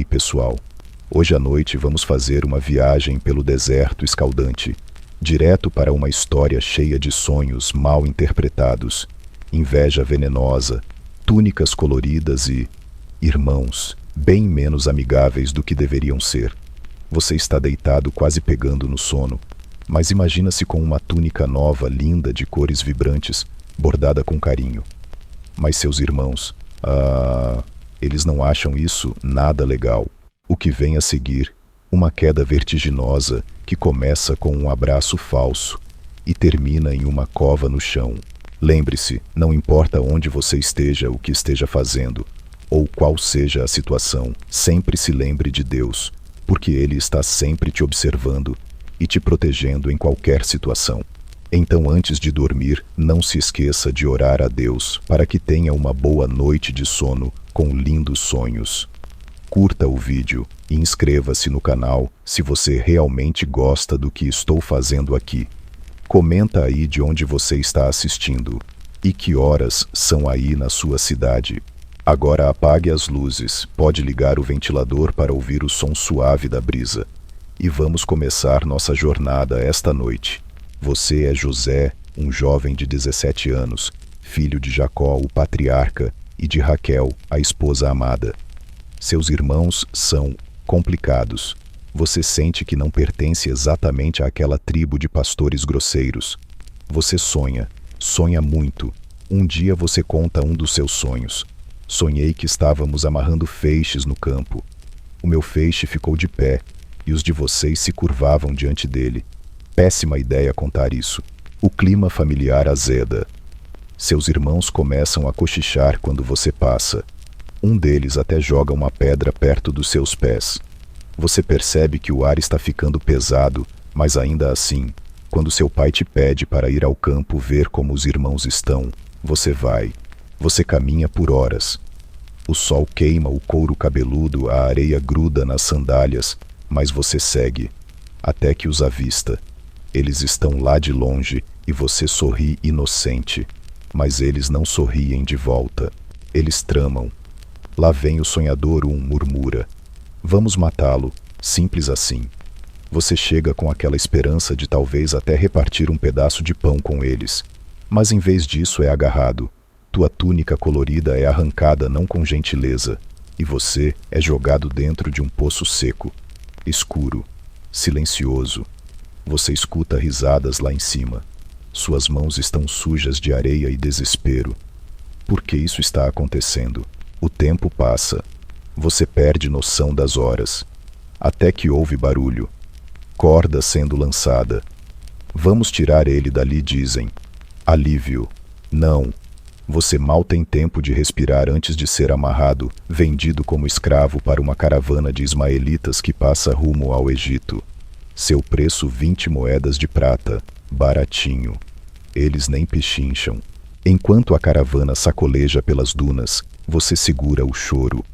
Ei, pessoal! Hoje à noite vamos fazer uma viagem pelo deserto escaldante, direto para uma história cheia de sonhos mal interpretados, inveja venenosa, túnicas coloridas e irmãos bem menos amigáveis do que deveriam ser. Você está deitado quase pegando no sono, mas imagina-se com uma túnica nova, linda, de cores vibrantes, bordada com carinho. Mas seus irmãos, eles não acham isso nada legal. O que vem a seguir, uma queda vertiginosa que começa com um abraço falso e termina em uma cova no chão. Lembre-se, não importa onde você esteja, o que esteja fazendo, ou qual seja a situação, sempre se lembre de Deus, porque Ele está sempre te observando e te protegendo em qualquer situação. Então, antes de dormir, não se esqueça de orar a Deus para que tenha uma boa noite de sono com lindos sonhos. Curta o vídeo e inscreva-se no canal se você realmente gosta do que estou fazendo aqui. Comenta aí de onde você está assistindo e que horas são aí na sua cidade. Agora apague as luzes, pode ligar o ventilador para ouvir o som suave da brisa. E vamos começar nossa jornada esta noite. Você é José, um jovem de 17 anos, filho de Jacó, o patriarca, e de Raquel, a esposa amada. Seus irmãos são complicados. Você sente que não pertence exatamente àquela tribo de pastores grosseiros. Você sonha muito. Um dia você conta um dos seus sonhos. Sonhei que estávamos amarrando feixes no campo. O meu feixe ficou de pé, e os de vocês se curvavam diante dele. Péssima ideia contar isso. O clima familiar azeda. Seus irmãos começam a cochichar quando você passa. Um deles até joga uma pedra perto dos seus pés. Você percebe que o ar está ficando pesado, mas ainda assim, quando seu pai te pede para ir ao campo ver como os irmãos estão, você vai. Você caminha por horas. O sol queima o couro cabeludo, a areia gruda nas sandálias, mas você segue, até que os avista. Eles estão lá de longe e você sorri inocente, mas eles não sorriem de volta. Eles tramam. Lá vem o sonhador, murmura. Vamos matá-lo, simples assim. Você chega com aquela esperança de talvez até repartir um pedaço de pão com eles, mas em vez disso é agarrado. Tua túnica colorida é arrancada não com gentileza, e você é jogado dentro de um poço seco, escuro, silencioso. Você escuta risadas lá em cima. Suas mãos estão sujas de areia e desespero. Por que isso está acontecendo? O tempo passa. Você perde noção das horas. Até que ouve barulho. Corda sendo lançada. Vamos tirar ele dali, dizem. Alívio. Não. Você mal tem tempo de respirar antes de ser amarrado, vendido como escravo para uma caravana de ismaelitas que passa rumo ao Egito. Seu preço 20 moedas de prata, baratinho. Eles nem pechincham. Enquanto a caravana sacoleja pelas dunas, você segura o choro.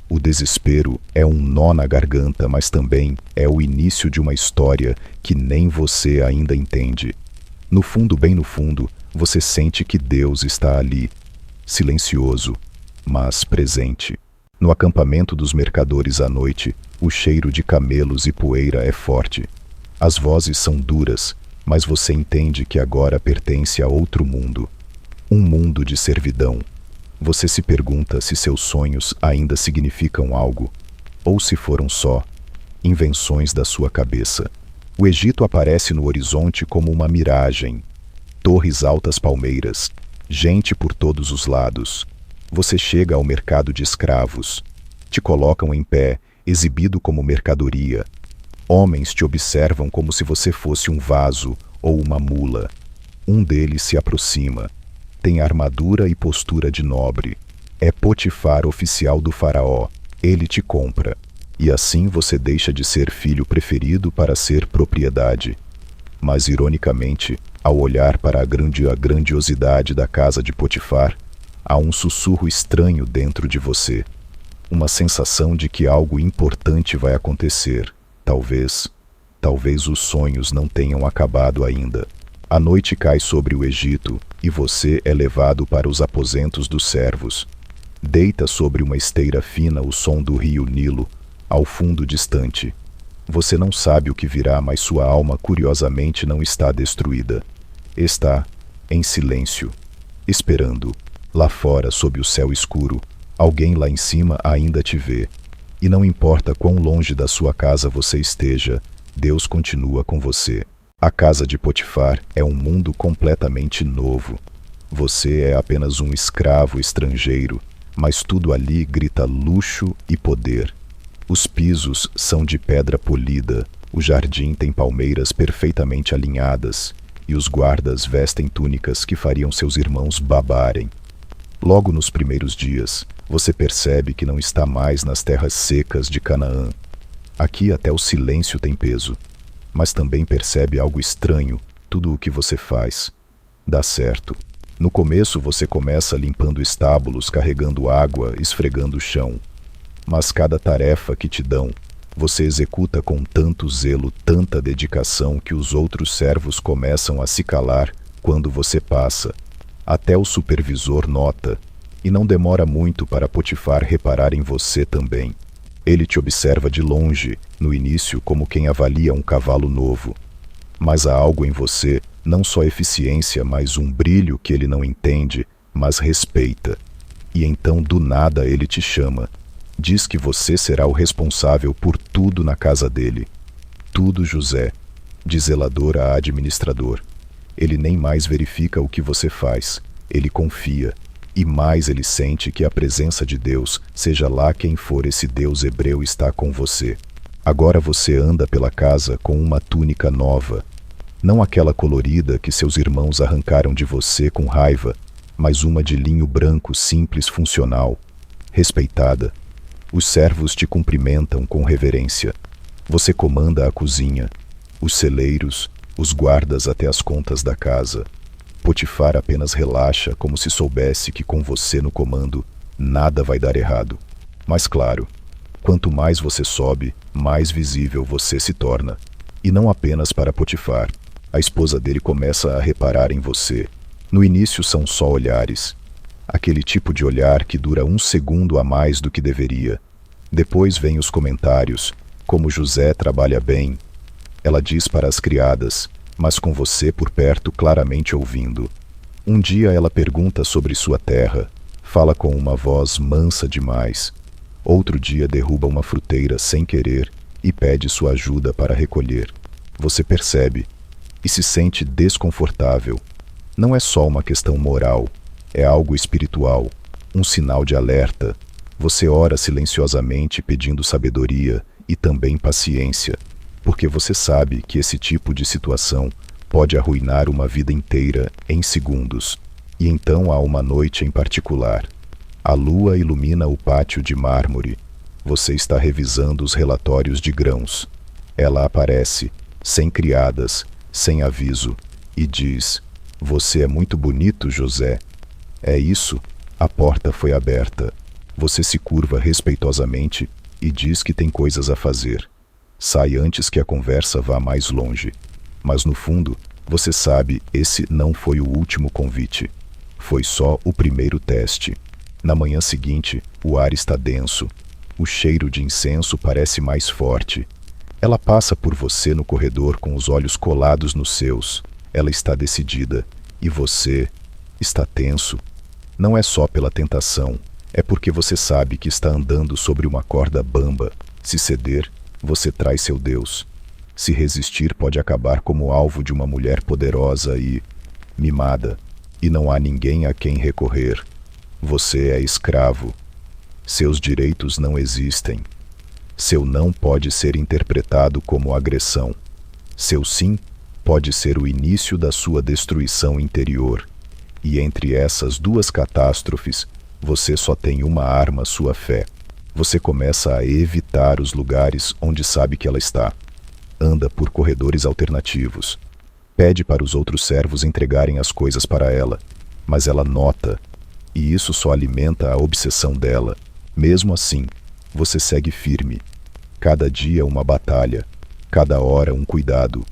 O desespero é um nó na garganta, mas também é o início de uma história que nem você ainda entende. No fundo, bem no fundo, você sente que Deus está ali, silencioso, mas presente. No acampamento dos mercadores à noite, o cheiro de camelos e poeira é forte. As vozes são duras, mas você entende que agora pertence a outro mundo. Um mundo de servidão. Você se pergunta se seus sonhos ainda significam algo, ou se foram só invenções da sua cabeça. O Egito aparece no horizonte como uma miragem. Torres altas, palmeiras, gente por todos os lados. Você chega ao mercado de escravos. Te colocam em pé, exibido como mercadoria. Homens te observam como se você fosse um vaso ou uma mula. Um deles se aproxima. Tem armadura e postura de nobre. É Potifar, oficial do faraó. Ele te compra. E assim você deixa de ser filho preferido para ser propriedade. Mas, ironicamente, ao olhar para a grandiosidade da casa de Potifar, há um sussurro estranho dentro de você. Uma sensação de que algo importante vai acontecer. Talvez os sonhos não tenham acabado ainda. A noite cai sobre o Egito e você é levado para os aposentos dos servos. Deita sobre uma esteira fina o som do rio Nilo, ao fundo distante. Você não sabe o que virá, mas sua alma curiosamente não está destruída. Está em silêncio, esperando. Lá fora, sob o céu escuro, alguém lá em cima ainda te vê. E não importa quão longe da sua casa você esteja, Deus continua com você. A casa de Potifar é um mundo completamente novo. Você é apenas um escravo estrangeiro, mas tudo ali grita luxo e poder. Os pisos são de pedra polida, o jardim tem palmeiras perfeitamente alinhadas, e os guardas vestem túnicas que fariam seus irmãos babarem. Logo nos primeiros dias, você percebe que não está mais nas terras secas de Canaã. Aqui até o silêncio tem peso, mas também percebe algo estranho: tudo o que você faz dá certo. No começo você começa limpando estábulos, carregando água, esfregando o chão. Mas cada tarefa que te dão, você executa com tanto zelo, tanta dedicação, que os outros servos começam a se calar quando você passa. Até o supervisor nota, e não demora muito para Potifar reparar em você também. Ele te observa de longe, no início como quem avalia um cavalo novo. Mas há algo em você, não só eficiência, mas um brilho que ele não entende, mas respeita. E então do nada ele te chama. Diz que você será o responsável por tudo na casa dele. Tudo, José, de zelador a administrador. Ele nem mais verifica o que você faz, ele confia. E mais ele sente que a presença de Deus, seja lá quem for esse Deus hebreu, está com você. Agora você anda pela casa com uma túnica nova. Não aquela colorida que seus irmãos arrancaram de você com raiva, mas uma de linho branco simples, funcional, respeitada. Os servos te cumprimentam com reverência. Você comanda a cozinha, os celeiros, os guardas até as contas da casa. Potifar apenas relaxa, como se soubesse que com você no comando, nada vai dar errado. Mas claro, quanto mais você sobe, mais visível você se torna. E não apenas para Potifar. A esposa dele começa a reparar em você. No início são só olhares. Aquele tipo de olhar que dura um segundo a mais do que deveria. Depois vêm os comentários, como José trabalha bem. Ela diz para as criadas, mas com você por perto claramente ouvindo. Um dia ela pergunta sobre sua terra, fala com uma voz mansa demais. Outro dia derruba uma fruteira sem querer e pede sua ajuda para recolher. Você percebe e se sente desconfortável. Não é só uma questão moral, é algo espiritual, um sinal de alerta. Você ora silenciosamente pedindo sabedoria e também paciência, porque você sabe que esse tipo de situação pode arruinar uma vida inteira em segundos. E então há uma noite em particular. A lua ilumina o pátio de mármore. Você está revisando os relatórios de grãos. Ela aparece, sem criadas, sem aviso, e diz: "Você é muito bonito, José." É isso. A porta foi aberta. Você se curva respeitosamente e diz que tem coisas a fazer. Sai antes que a conversa vá mais longe. Mas no fundo, você sabe, esse não foi o último convite. Foi só o primeiro teste. Na manhã seguinte, o ar está denso. O cheiro de incenso parece mais forte. Ela passa por você no corredor com os olhos colados nos seus. Ela está decidida. E você está tenso. Não é só pela tentação. É porque você sabe que está andando sobre uma corda bamba. Se ceder, você traz seu Deus. Se resistir, pode acabar como alvo de uma mulher poderosa e mimada. E não há ninguém a quem recorrer. Você é escravo. Seus direitos não existem. Seu não pode ser interpretado como agressão. Seu sim pode ser o início da sua destruição interior. E entre essas duas catástrofes, você só tem uma arma: sua fé. Você começa a evitar os lugares onde sabe que ela está. Anda por corredores alternativos. Pede para os outros servos entregarem as coisas para ela, mas ela nota, e isso só alimenta a obsessão dela. Mesmo assim, você segue firme. Cada dia uma batalha, cada hora um cuidado.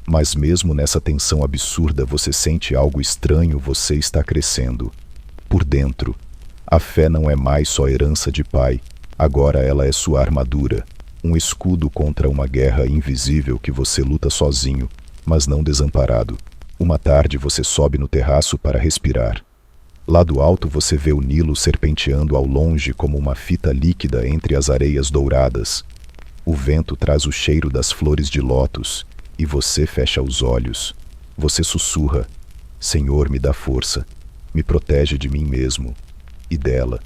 Mas mesmo nessa tensão absurda, você sente algo estranho: você está crescendo. Por dentro, a fé não é mais só herança de pai, agora ela é sua armadura. um escudo contra uma guerra invisível que você luta sozinho, mas não desamparado. Uma tarde você sobe no terraço para respirar. Lá do alto você vê o Nilo serpenteando ao longe como uma fita líquida entre as areias douradas. O vento traz o cheiro das flores de lótus, e você fecha os olhos. Você sussurra: Senhor, me dá força, me protege de mim mesmo e dela.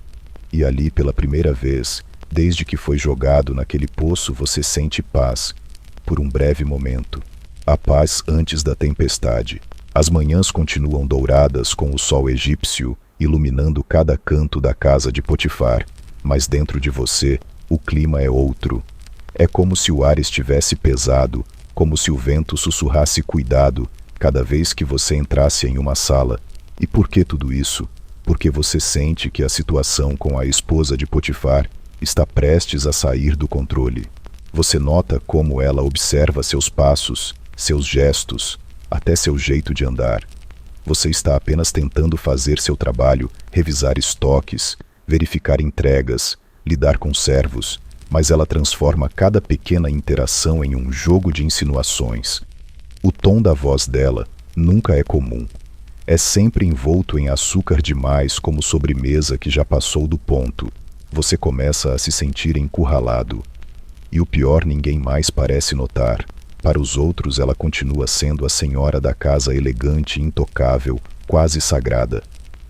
E ali, pela primeira vez, desde que foi jogado naquele poço, você sente paz, por um breve momento. A paz antes da tempestade. As manhãs continuam douradas com o sol egípcio iluminando cada canto da casa de Potifar, mas dentro de você, o clima é outro. É como se o ar estivesse pesado, como se o vento sussurrasse cuidado cada vez que você entrasse em uma sala. E por que tudo isso? Porque você sente que a situação com a esposa de Potifar está prestes a sair do controle. Você nota como ela observa seus passos, seus gestos, até seu jeito de andar. Você está apenas tentando fazer seu trabalho, revisar estoques, verificar entregas, lidar com servos, mas ela transforma cada pequena interação em um jogo de insinuações. O tom da voz dela nunca é comum. É sempre envolto em açúcar demais, como sobremesa que já passou do ponto. Você começa a se sentir encurralado. E o pior, ninguém mais parece notar. Para os outros, ela continua sendo a senhora da casa elegante, intocável, quase sagrada.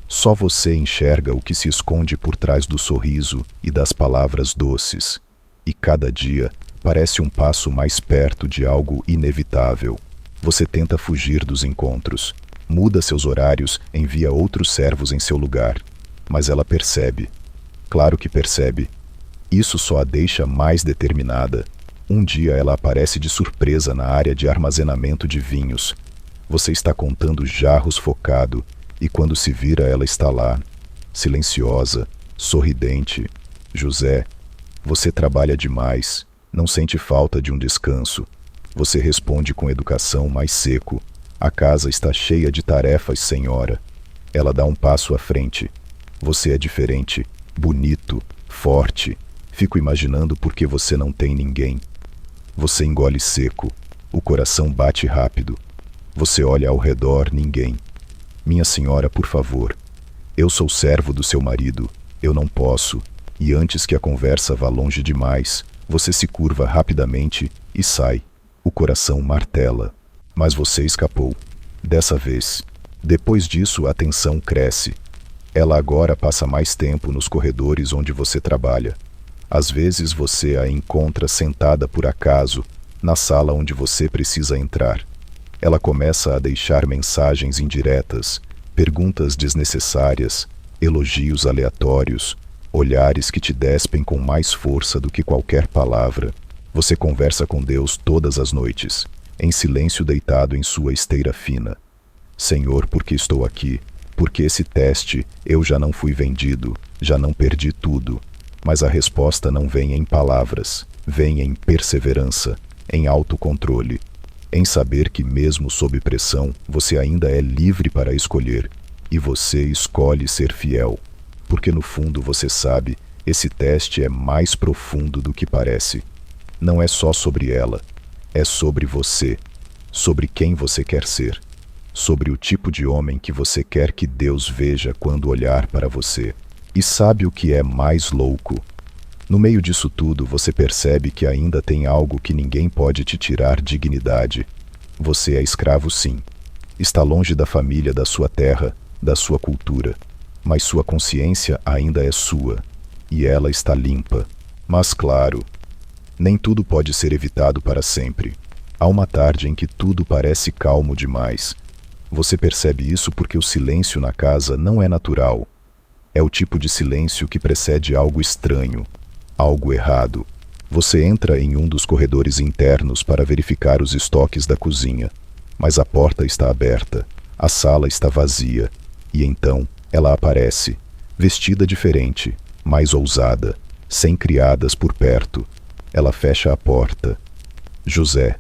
Só você enxerga o que se esconde por trás do sorriso e das palavras doces. E cada dia parece um passo mais perto de algo inevitável. Você tenta fugir dos encontros. Muda seus horários, envia outros servos em seu lugar. Mas ela percebe. Claro que percebe. Isso só a deixa mais determinada. Um dia ela aparece de surpresa na área de armazenamento de vinhos. Você está contando jarros focado, e quando se vira ela está lá, silenciosa, sorridente. José, você trabalha demais, não sente falta de um descanso. Você responde com educação, mais seco. A casa está cheia de tarefas, senhora. Ela dá um passo à frente. Você é diferente, bonito, forte. Fico imaginando por que você não tem ninguém. Você engole seco. O coração bate rápido. Você olha ao redor, ninguém. Minha senhora, por favor. Eu sou servo do seu marido. Eu não posso. E antes que a conversa vá longe demais, você se curva rapidamente e sai. O coração martela. Mas você escapou. Dessa vez. Depois disso, a tensão cresce. Ela agora passa mais tempo nos corredores onde você trabalha. Às vezes você a encontra sentada por acaso, na sala onde você precisa entrar. Ela começa a deixar mensagens indiretas, perguntas desnecessárias, elogios aleatórios, olhares que te despem com mais força do que qualquer palavra. Você conversa com Deus todas as noites, em silêncio deitado em sua esteira fina. Senhor, por que estou aqui? Porque esse teste eu já não fui vendido, já não perdi tudo. Mas a resposta não vem em palavras, vem em perseverança, em autocontrole, em saber que mesmo sob pressão, você ainda é livre para escolher, e você escolhe ser fiel, porque no fundo você sabe, esse teste é mais profundo do que parece. Não é só sobre ela, é sobre você, sobre quem você quer ser, sobre o tipo de homem que você quer que Deus veja quando olhar para você. E sabe o que é mais louco? No meio disso tudo, você percebe que ainda tem algo que ninguém pode te tirar dignidade. Você é escravo, sim. Está longe da família, da sua terra, da sua cultura. Mas sua consciência ainda é sua. E ela está limpa. Mas claro, nem tudo pode ser evitado para sempre. Há uma tarde em que tudo parece calmo demais. Você percebe isso porque o silêncio na casa não é natural. É o tipo de silêncio que precede algo estranho, algo errado. Você entra em um dos corredores internos para verificar os estoques da cozinha, mas a porta está aberta, a sala está vazia, e então ela aparece, vestida diferente, mais ousada, sem criadas por perto. Ela fecha a porta. José,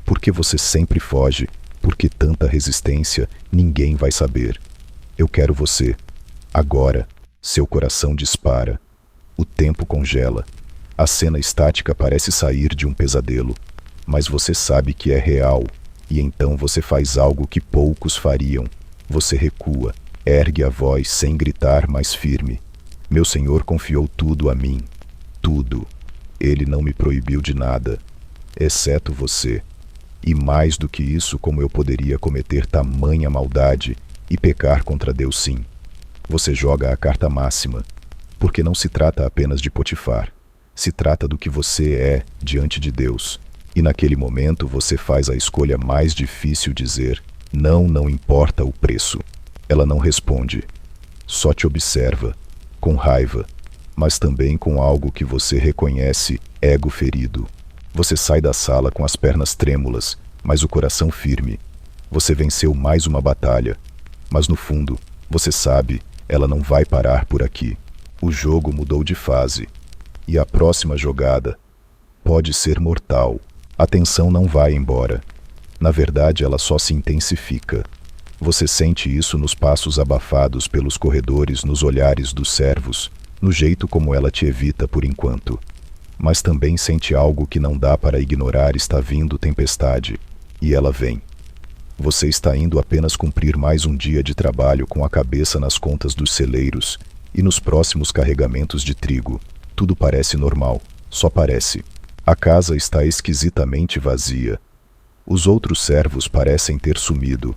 por que você sempre foge? Por que tanta resistência? Ninguém vai saber. Eu quero você. Agora, seu coração dispara. O tempo congela. A cena estática parece sair de um pesadelo, mas você sabe que é real, e então você faz algo que poucos fariam. Você recua, ergue a voz sem gritar, mais firme. Meu Senhor confiou tudo a mim. Tudo. Ele não me proibiu de nada, exceto você. E mais do que isso, como eu poderia cometer tamanha maldade e pecar contra Deus, sim. Você joga a carta máxima, porque não se trata apenas de Potifar. Se trata do que você é diante de Deus. E naquele momento você faz a escolha mais difícil: dizer não, não importa o preço. Ela não responde. Só te observa, com raiva, mas também com algo que você reconhece: ego ferido. Você sai da sala com as pernas trêmulas, mas o coração firme. Você venceu mais uma batalha, mas no fundo, você sabe, ela não vai parar por aqui. O jogo mudou de fase. E a próxima jogada pode ser mortal. A tensão não vai embora. Na verdade, ela só se intensifica. Você sente isso nos passos abafados pelos corredores, nos olhares dos servos, no jeito como ela te evita por enquanto. Mas também sente algo que não dá para ignorar: está vindo tempestade. E ela vem. Você está indo apenas cumprir mais um dia de trabalho com a cabeça nas contas dos celeiros e nos próximos carregamentos de trigo. Tudo parece normal, só parece. A casa está esquisitamente vazia. Os outros servos parecem ter sumido.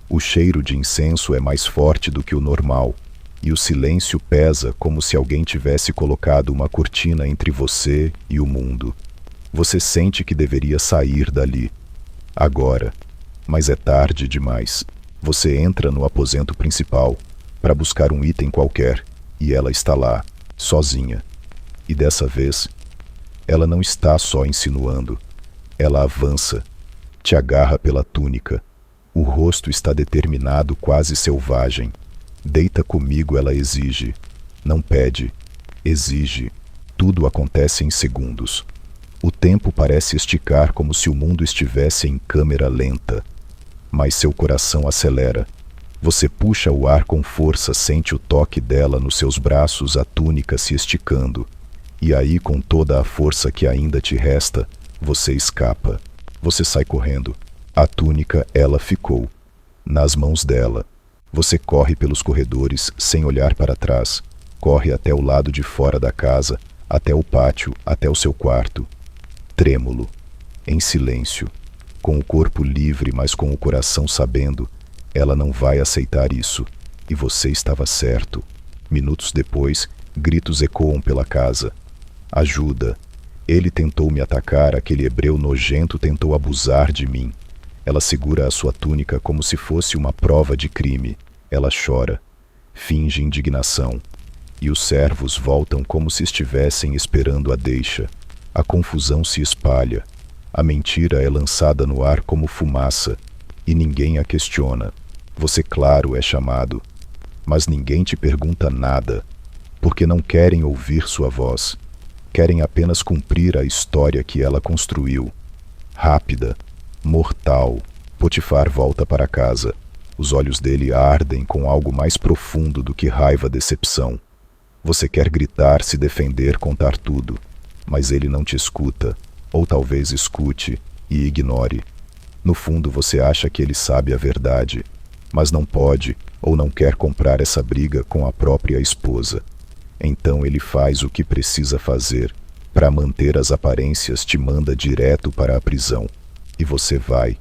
O cheiro de incenso é mais forte do que o normal, e o silêncio pesa como se alguém tivesse colocado uma cortina entre você e o mundo. Você sente que deveria sair dali, agora, mas é tarde demais. Você entra no aposento principal para buscar um item qualquer, e ela está lá, sozinha. E dessa vez, ela não está só insinuando. Ela avança, te agarra pela túnica. O rosto está determinado, quase selvagem. Deita comigo, ela exige. Não pede, exige. Tudo acontece em segundos. O tempo parece esticar como se o mundo estivesse em câmera lenta. Mas seu coração acelera. Você puxa o ar com força, sente o toque dela nos seus braços, a túnica se esticando. E aí, com toda a força que ainda te resta, você escapa. Você sai correndo. A túnica, ela ficou nas mãos dela. Você corre pelos corredores sem olhar para trás. Corre até o lado de fora da casa, até o pátio, até o seu quarto. Trêmulo, em silêncio, com o corpo livre, mas com o coração sabendo, ela não vai aceitar isso. E você estava certo. Minutos depois, gritos ecoam pela casa. Ajuda. Ele tentou me atacar, aquele hebreu nojento tentou abusar de mim. Ela segura a sua túnica como se fosse uma prova de crime. Ela chora, finge indignação. E os servos voltam como se estivessem esperando a deixa. A confusão se espalha. A mentira é lançada no ar como fumaça, e ninguém a questiona. Você, claro, é chamado, mas ninguém te pergunta nada, porque não querem ouvir sua voz. Querem apenas cumprir a história que ela construiu. Rápida, mortal. Potifar volta para casa. Os olhos dele ardem com algo mais profundo do que raiva, decepção. Você quer gritar, se defender, contar tudo, mas ele não te escuta, ou talvez escute e ignore. No fundo você acha que ele sabe a verdade, mas não pode ou não quer comprar essa briga com a própria esposa. Então ele faz o que precisa fazer. Para manter as aparências, te manda direto para a prisão. E você vai,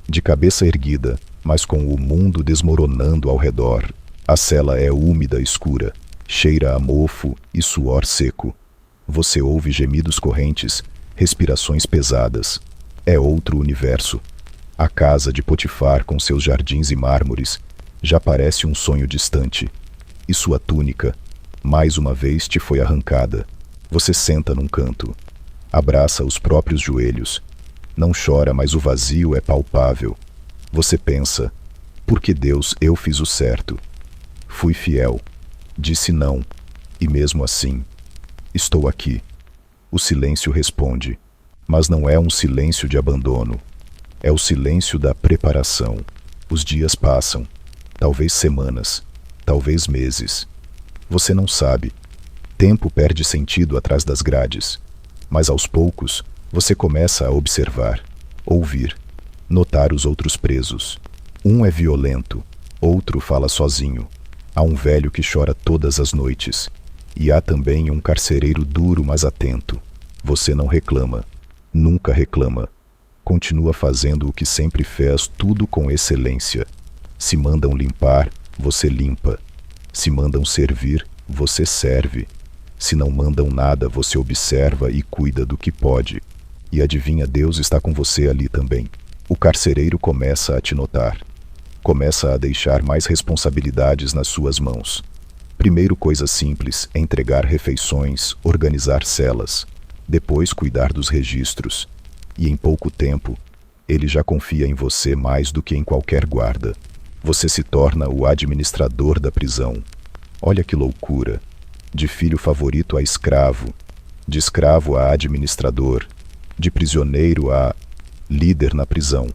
de cabeça erguida, mas com o mundo desmoronando ao redor. A cela é úmida, escura, cheira a mofo e suor seco. Você ouve gemidos correntes, respirações pesadas. É outro universo. A casa de Potifar, com seus jardins e mármores, já parece um sonho distante. E sua túnica, mais uma vez, te foi arrancada. Você senta num canto, abraça os próprios joelhos. Não chora, mas o vazio é palpável. Você pensa: por que Deus, eu fiz o certo? Fui fiel. Disse não. E mesmo assim, estou aqui. O silêncio responde, mas não é um silêncio de abandono. É o silêncio da preparação. Os dias passam, talvez semanas, talvez meses. Você não sabe. Tempo perde sentido atrás das grades. Mas aos poucos, você começa a observar, ouvir, notar os outros presos. Um é violento, outro fala sozinho. Há um velho que chora todas as noites. E há também um carcereiro duro, mas atento. Você não reclama, nunca reclama. Continua fazendo o que sempre fez, tudo com excelência. Se mandam limpar, você limpa. Se mandam servir, você serve. Se não mandam nada, você observa e cuida do que pode. E adivinha, Deus está com você ali também. O carcereiro começa a te notar. Começa a deixar mais responsabilidades nas suas mãos. Primeiro, coisas simples: entregar refeições, organizar celas. Depois, cuidar dos registros. E em pouco tempo, ele já confia em você mais do que em qualquer guarda. Você se torna o administrador da prisão. Olha que loucura! De filho favorito a escravo, de escravo a administrador, de prisioneiro a líder na prisão.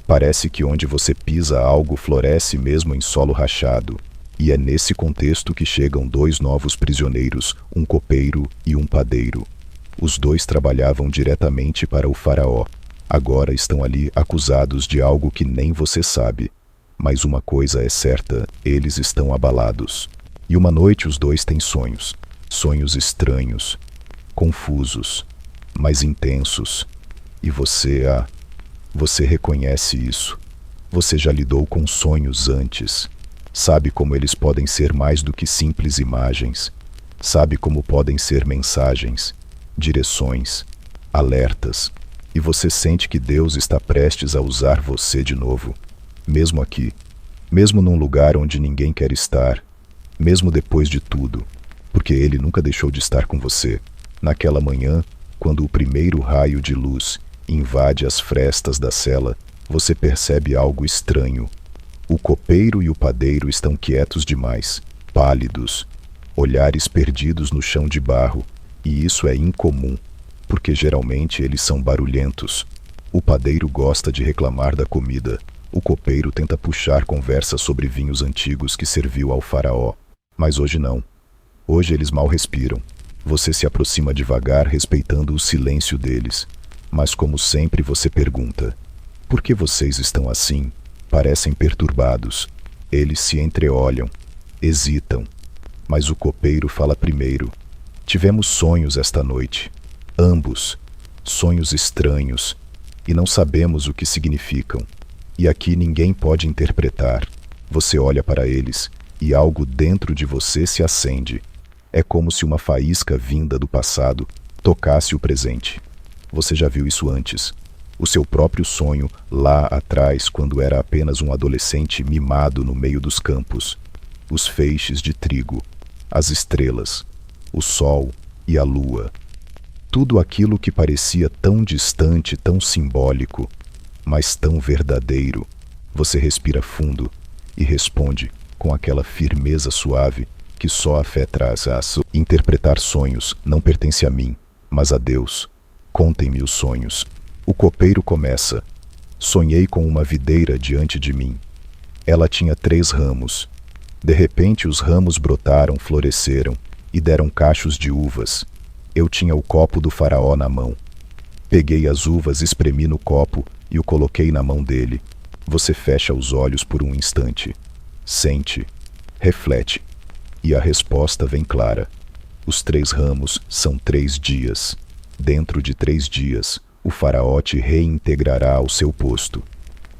Parece que onde você pisa algo floresce mesmo em solo rachado. E é nesse contexto que chegam dois novos prisioneiros, um copeiro e um padeiro. Os dois trabalhavam diretamente para o faraó. Agora estão ali acusados de algo que nem você sabe. Mas uma coisa é certa, eles estão abalados. E uma noite os dois têm sonhos. Sonhos estranhos, confusos, mas intensos. E você reconhece isso. Você já lidou com sonhos antes. Sabe como eles podem ser mais do que simples imagens. Sabe como podem ser mensagens, direções, alertas. E você sente que Deus está prestes a usar você de novo. Mesmo aqui, mesmo num lugar onde ninguém quer estar, mesmo depois de tudo, porque Ele nunca deixou de estar com você. Naquela manhã, quando o primeiro raio de luz invade as frestas da cela, você percebe algo estranho. O copeiro e o padeiro estão quietos demais, pálidos, olhares perdidos no chão de barro, e isso é incomum, porque geralmente eles são barulhentos. O padeiro gosta de reclamar da comida. O copeiro tenta puxar conversa sobre vinhos antigos que serviu ao faraó. Mas hoje não. Hoje eles mal respiram. Você se aproxima devagar, respeitando o silêncio deles. Mas como sempre você pergunta: por que vocês estão assim? Parecem perturbados. Eles se entreolham, hesitam. Mas o copeiro fala primeiro. Tivemos sonhos esta noite. Ambos. Sonhos estranhos. E não sabemos o que significam. E aqui ninguém pode interpretar. Você olha para eles e algo dentro de você se acende. É como se uma faísca vinda do passado tocasse o presente. Você já viu isso antes. O seu próprio sonho lá atrás, quando era apenas um adolescente mimado no meio dos campos. Os feixes de trigo, as estrelas, o sol e a lua. Tudo aquilo que parecia tão distante, tão simbólico, mas tão verdadeiro. Você respira fundo e responde com aquela firmeza suave que só a fé traz. Interpretar sonhos não pertence a mim, mas a Deus. Contem-me os sonhos. O copeiro começa. Sonhei com uma videira diante de mim. Ela tinha 3 ramos. De repente os ramos brotaram, floresceram e deram cachos de uvas. Eu tinha o copo do faraó na mão. Peguei as uvas, espremi no copo e o coloquei na mão dele. Você fecha os olhos por um instante. Sente, reflete, e a resposta vem clara. Os 3 ramos são 3 dias. Dentro de 3 dias, o faraó te reintegrará ao seu posto.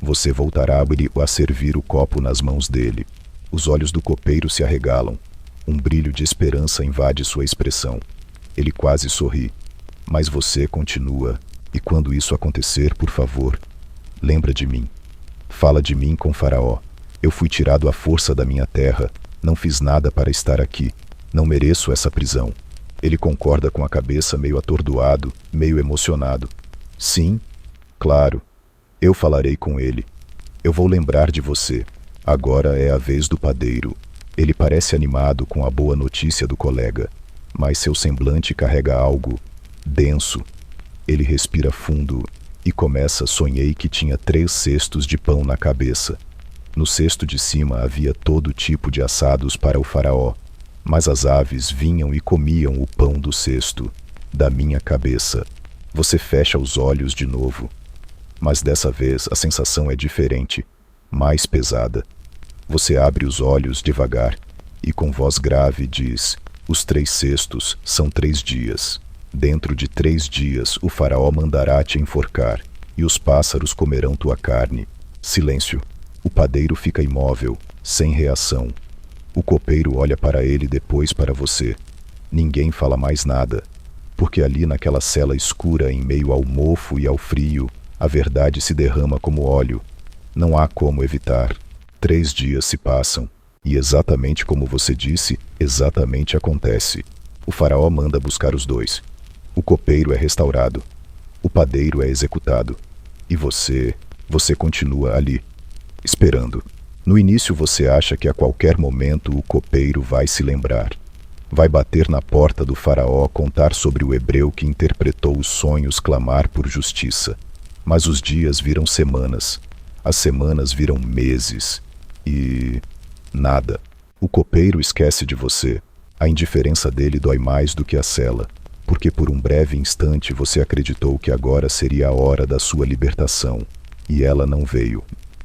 Você voltará a servir o copo nas mãos dele. Os olhos do copeiro se arregalam. Um brilho de esperança invade sua expressão. Ele quase sorri. Mas você continua. E quando isso acontecer, por favor, lembra de mim. Fala de mim com Faraó. Eu fui tirado à força da minha terra. Não fiz nada para estar aqui. Não mereço essa prisão. Ele concorda com a cabeça, meio atordoado, meio emocionado. Sim, claro. Eu falarei com ele. Eu vou lembrar de você. Agora é a vez do padeiro. Ele parece animado com a boa notícia do colega, mas seu semblante carrega algo denso. Ele respira fundo e começa. Sonhei que tinha 3 cestos de pão na cabeça. No cesto de cima havia todo tipo de assados para o faraó, mas as aves vinham e comiam o pão do cesto. da minha cabeça. Você fecha os olhos de novo, mas dessa vez a sensação é diferente, mais pesada. Você abre os olhos devagar e com voz grave diz: os 3 cestos são 3 dias. Dentro de 3 dias o faraó mandará te enforcar, e os pássaros comerão tua carne. Silêncio. O padeiro fica imóvel, sem reação. O copeiro olha para ele, depois para você. Ninguém fala mais nada, porque ali naquela cela escura, em meio ao mofo e ao frio, a verdade se derrama como óleo. Não há como evitar. 3 dias se passam, e exatamente como você disse, exatamente acontece. O faraó manda buscar os 2. O copeiro é restaurado. O padeiro é executado. E você continua ali, esperando. No início você acha que a qualquer momento o copeiro vai se lembrar. Vai bater na porta do faraó, contar sobre o hebreu que interpretou os sonhos, clamar por justiça. Mas os dias viram semanas. As semanas viram meses. E nada. O copeiro esquece de você. A indiferença dele dói mais do que a cela, porque por um breve instante você acreditou que agora seria a hora da sua libertação, e ela não veio.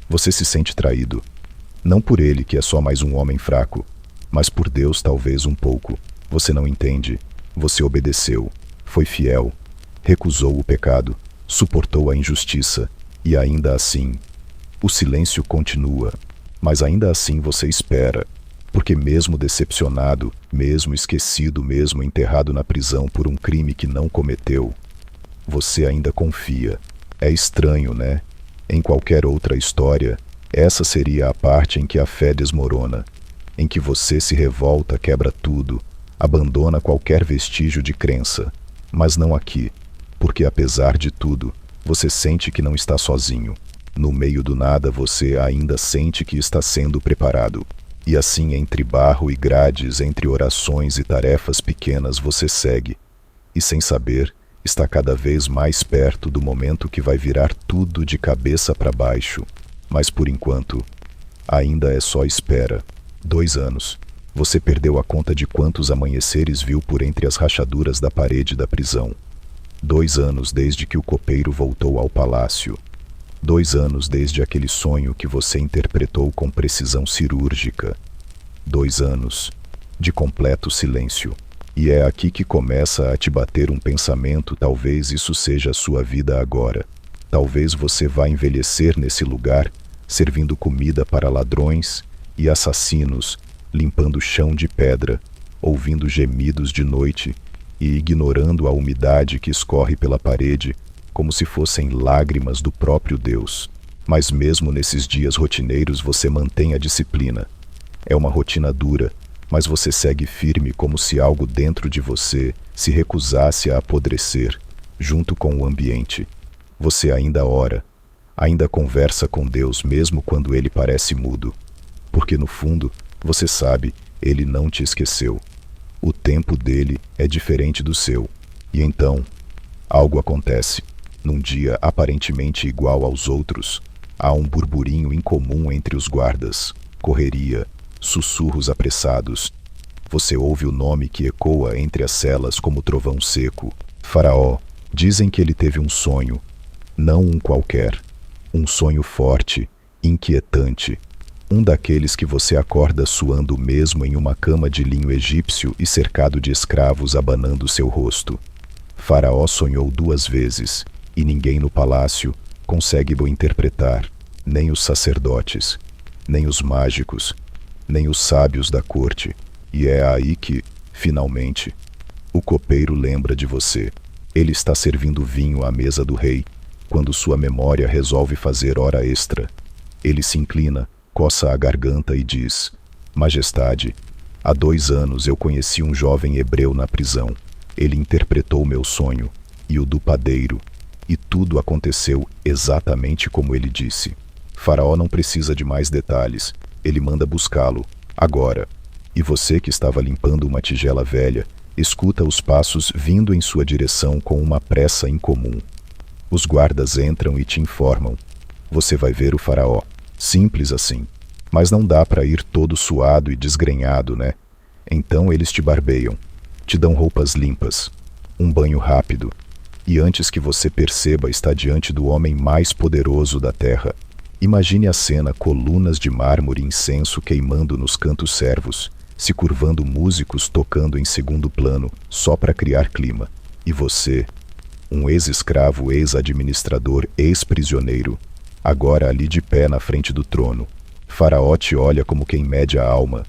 Você se sente traído. Não por ele, que é só mais um homem fraco, mas por Deus talvez um pouco. Você não entende. Você obedeceu, foi fiel, recusou o pecado, suportou a injustiça, e ainda assim, o silêncio continua. Mas ainda assim você espera, porque mesmo decepcionado, mesmo esquecido, mesmo enterrado na prisão por um crime que não cometeu, você ainda confia. É estranho, né? Em qualquer outra história, essa seria a parte em que a fé desmorona, em que você se revolta, quebra tudo, abandona qualquer vestígio de crença. Mas não aqui, porque apesar de tudo, você sente que não está sozinho. No meio do nada você ainda sente que está sendo preparado. E assim, entre barro e grades, entre orações e tarefas pequenas, você segue. E sem saber, está cada vez mais perto do momento que vai virar tudo de cabeça para baixo. Mas por enquanto, ainda é só espera. 2 anos. Você perdeu a conta de quantos amanheceres viu por entre as rachaduras da parede da prisão. 2 anos desde que o copeiro voltou ao palácio. 2 anos desde aquele sonho que você interpretou com precisão cirúrgica. 2 anos de completo silêncio. E é aqui que começa a te bater um pensamento: talvez isso seja a sua vida agora. Talvez você vá envelhecer nesse lugar, servindo comida para ladrões e assassinos, limpando o chão de pedra, ouvindo gemidos de noite e ignorando a umidade que escorre pela parede, como se fossem lágrimas do próprio Deus. Mas mesmo nesses dias rotineiros você mantém a disciplina. É uma rotina dura, mas você segue firme, como se algo dentro de você se recusasse a apodrecer, junto com o ambiente. Você ainda ora, ainda conversa com Deus mesmo quando ele parece mudo. Porque no fundo, você sabe, ele não te esqueceu. O tempo dele é diferente do seu. E então, algo acontece. Num dia aparentemente igual aos outros, há um burburinho incomum entre os guardas, correria, sussurros apressados. Você ouve o nome que ecoa entre as celas como trovão seco. Faraó. Dizem que ele teve um sonho, não um qualquer, um sonho forte, inquietante, um daqueles que você acorda suando mesmo em uma cama de linho egípcio e cercado de escravos abanando seu rosto. Faraó sonhou 2 vezes, e ninguém no palácio consegue o interpretar, nem os sacerdotes, nem os mágicos, nem os sábios da corte. E é aí que, finalmente, o copeiro lembra de você. Ele está servindo vinho à mesa do rei, quando sua memória resolve fazer hora extra. Ele se inclina, coça a garganta e diz: Majestade, há 2 anos eu conheci um jovem hebreu na prisão. Ele interpretou meu sonho, e o do padeiro, e tudo aconteceu exatamente como ele disse. Faraó não precisa de mais detalhes. Ele manda buscá-lo, agora. E você que estava limpando uma tigela velha, escuta os passos vindo em sua direção com uma pressa incomum. Os guardas entram e te informam. Você vai ver o faraó. Simples assim. Mas não dá para ir todo suado e desgrenhado, né? Então eles te barbeiam. Te dão roupas limpas. Um banho rápido. E antes que você perceba, está diante do homem mais poderoso da terra. Imagine a cena: colunas de mármore e incenso queimando nos cantos servos, se curvando, músicos tocando em segundo plano, só para criar clima. E você, um ex-escravo, ex-administrador, ex-prisioneiro, agora ali de pé na frente do trono. Faraó te olha como quem mede a alma.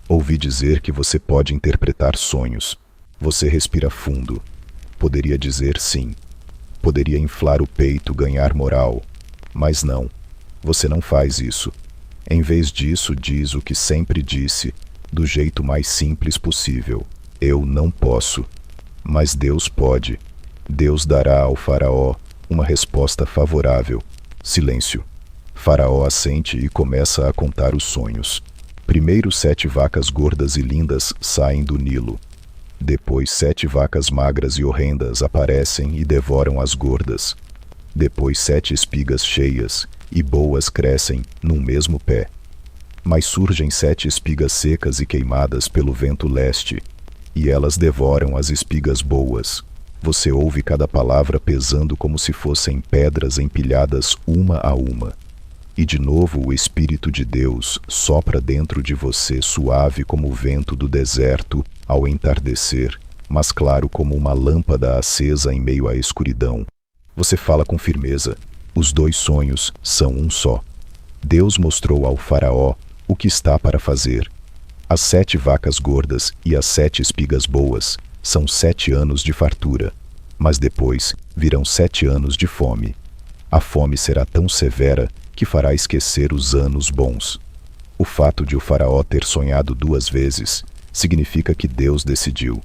Ouvi dizer que você pode interpretar sonhos. Você respira fundo. Poderia dizer sim. Poderia inflar o peito, ganhar moral. Mas não. Você não faz isso. Em vez disso, diz o que sempre disse, do jeito mais simples possível: eu não posso. Mas Deus pode. Deus dará ao faraó uma resposta favorável. Silêncio. Faraó assente e começa a contar os sonhos. Primeiro 7 vacas gordas e lindas saem do Nilo. Depois 7 vacas magras e horrendas aparecem e devoram as gordas. Depois 7 espigas cheias e boas crescem num mesmo pé. Mas surgem 7 espigas secas e queimadas pelo vento leste, e elas devoram as espigas boas. Você ouve cada palavra pesando como se fossem pedras empilhadas uma a uma. E de novo o Espírito de Deus sopra dentro de você, suave como o vento do deserto ao entardecer, mas claro como uma lâmpada acesa em meio à escuridão. Você fala com firmeza: os 2 sonhos são um só. Deus mostrou ao faraó o que está para fazer. As 7 vacas gordas e as 7 espigas boas são 7 anos de fartura, mas depois virão 7 anos de fome. A fome será tão severa que fará esquecer os anos bons. O fato de o faraó ter sonhado 2 vezes significa que Deus decidiu,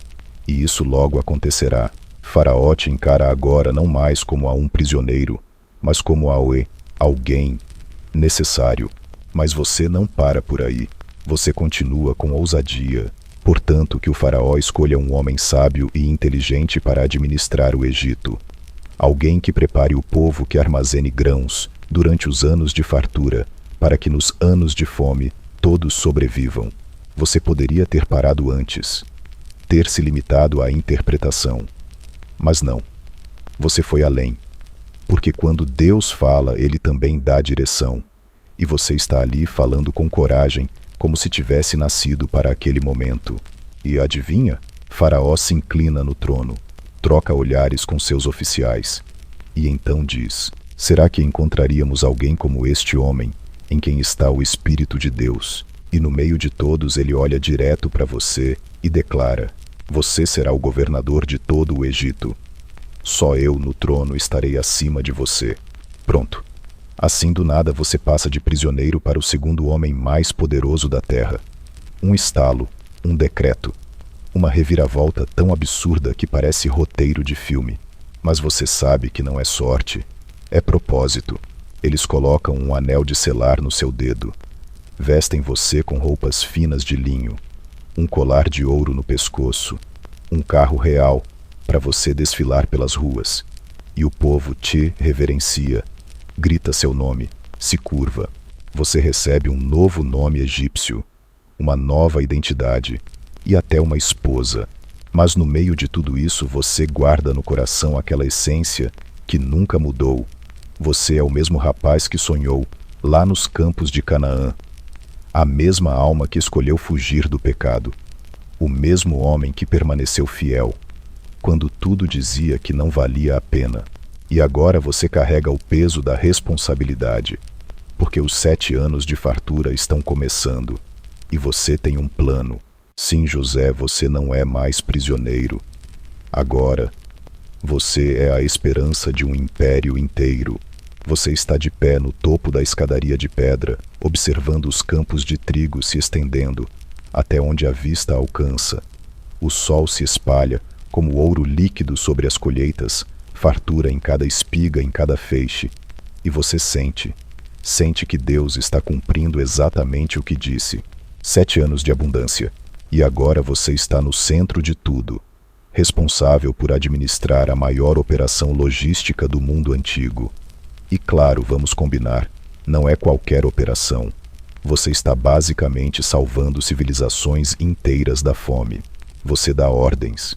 e isso logo acontecerá. Faraó te encara agora não mais como a um prisioneiro, mas como a alguém necessário. Mas você não para por aí. Você continua com ousadia. Portanto, que o faraó escolha um homem sábio e inteligente para administrar o Egito. Alguém que prepare o povo, que armazene grãos durante os anos de fartura, para que nos anos de fome todos sobrevivam. Você poderia ter parado antes, ter se limitado à interpretação. Mas não. Você foi além. Porque quando Deus fala, Ele também dá direção. E você está ali falando com coragem, como se tivesse nascido para aquele momento. E adivinha? Faraó se inclina no trono, troca olhares com seus oficiais, e então diz: será que encontraríamos alguém como este homem, em quem está o Espírito de Deus? E no meio de todos ele olha direto para você e declara: você será o governador de todo o Egito. Só eu no trono estarei acima de você. Pronto. Assim do nada você passa de prisioneiro para o segundo homem mais poderoso da terra. Um estalo, um decreto. Uma reviravolta tão absurda que parece roteiro de filme. Mas você sabe que não é sorte. É propósito. Eles colocam um anel de selar no seu dedo. Vestem você com roupas finas de linho. Um colar de ouro no pescoço. Um carro real para você desfilar pelas ruas. E o povo te reverencia. Grita seu nome, se curva. Você recebe um novo nome egípcio, uma nova identidade e até uma esposa. Mas no meio de tudo isso você guarda no coração aquela essência que nunca mudou. Você é o mesmo rapaz que sonhou lá nos campos de Canaã. A mesma alma que escolheu fugir do pecado. O mesmo homem que permaneceu fiel, quando tudo dizia que não valia a pena. E agora você carrega o peso da responsabilidade, porque os 7 anos de fartura estão começando, e você tem um plano. Sim, José, você não é mais prisioneiro. Agora, você é a esperança de um império inteiro. Você está de pé no topo da escadaria de pedra, observando os campos de trigo se estendendo, até onde a vista alcança. O sol se espalha como ouro líquido sobre as colheitas, fartura em cada espiga, em cada feixe. E você sente que Deus está cumprindo exatamente o que disse. 7 anos de abundância. E agora você está no centro de tudo, responsável por administrar a maior operação logística do mundo antigo. E claro, vamos combinar, não é qualquer operação. Você está basicamente salvando civilizações inteiras da fome. Você dá ordens.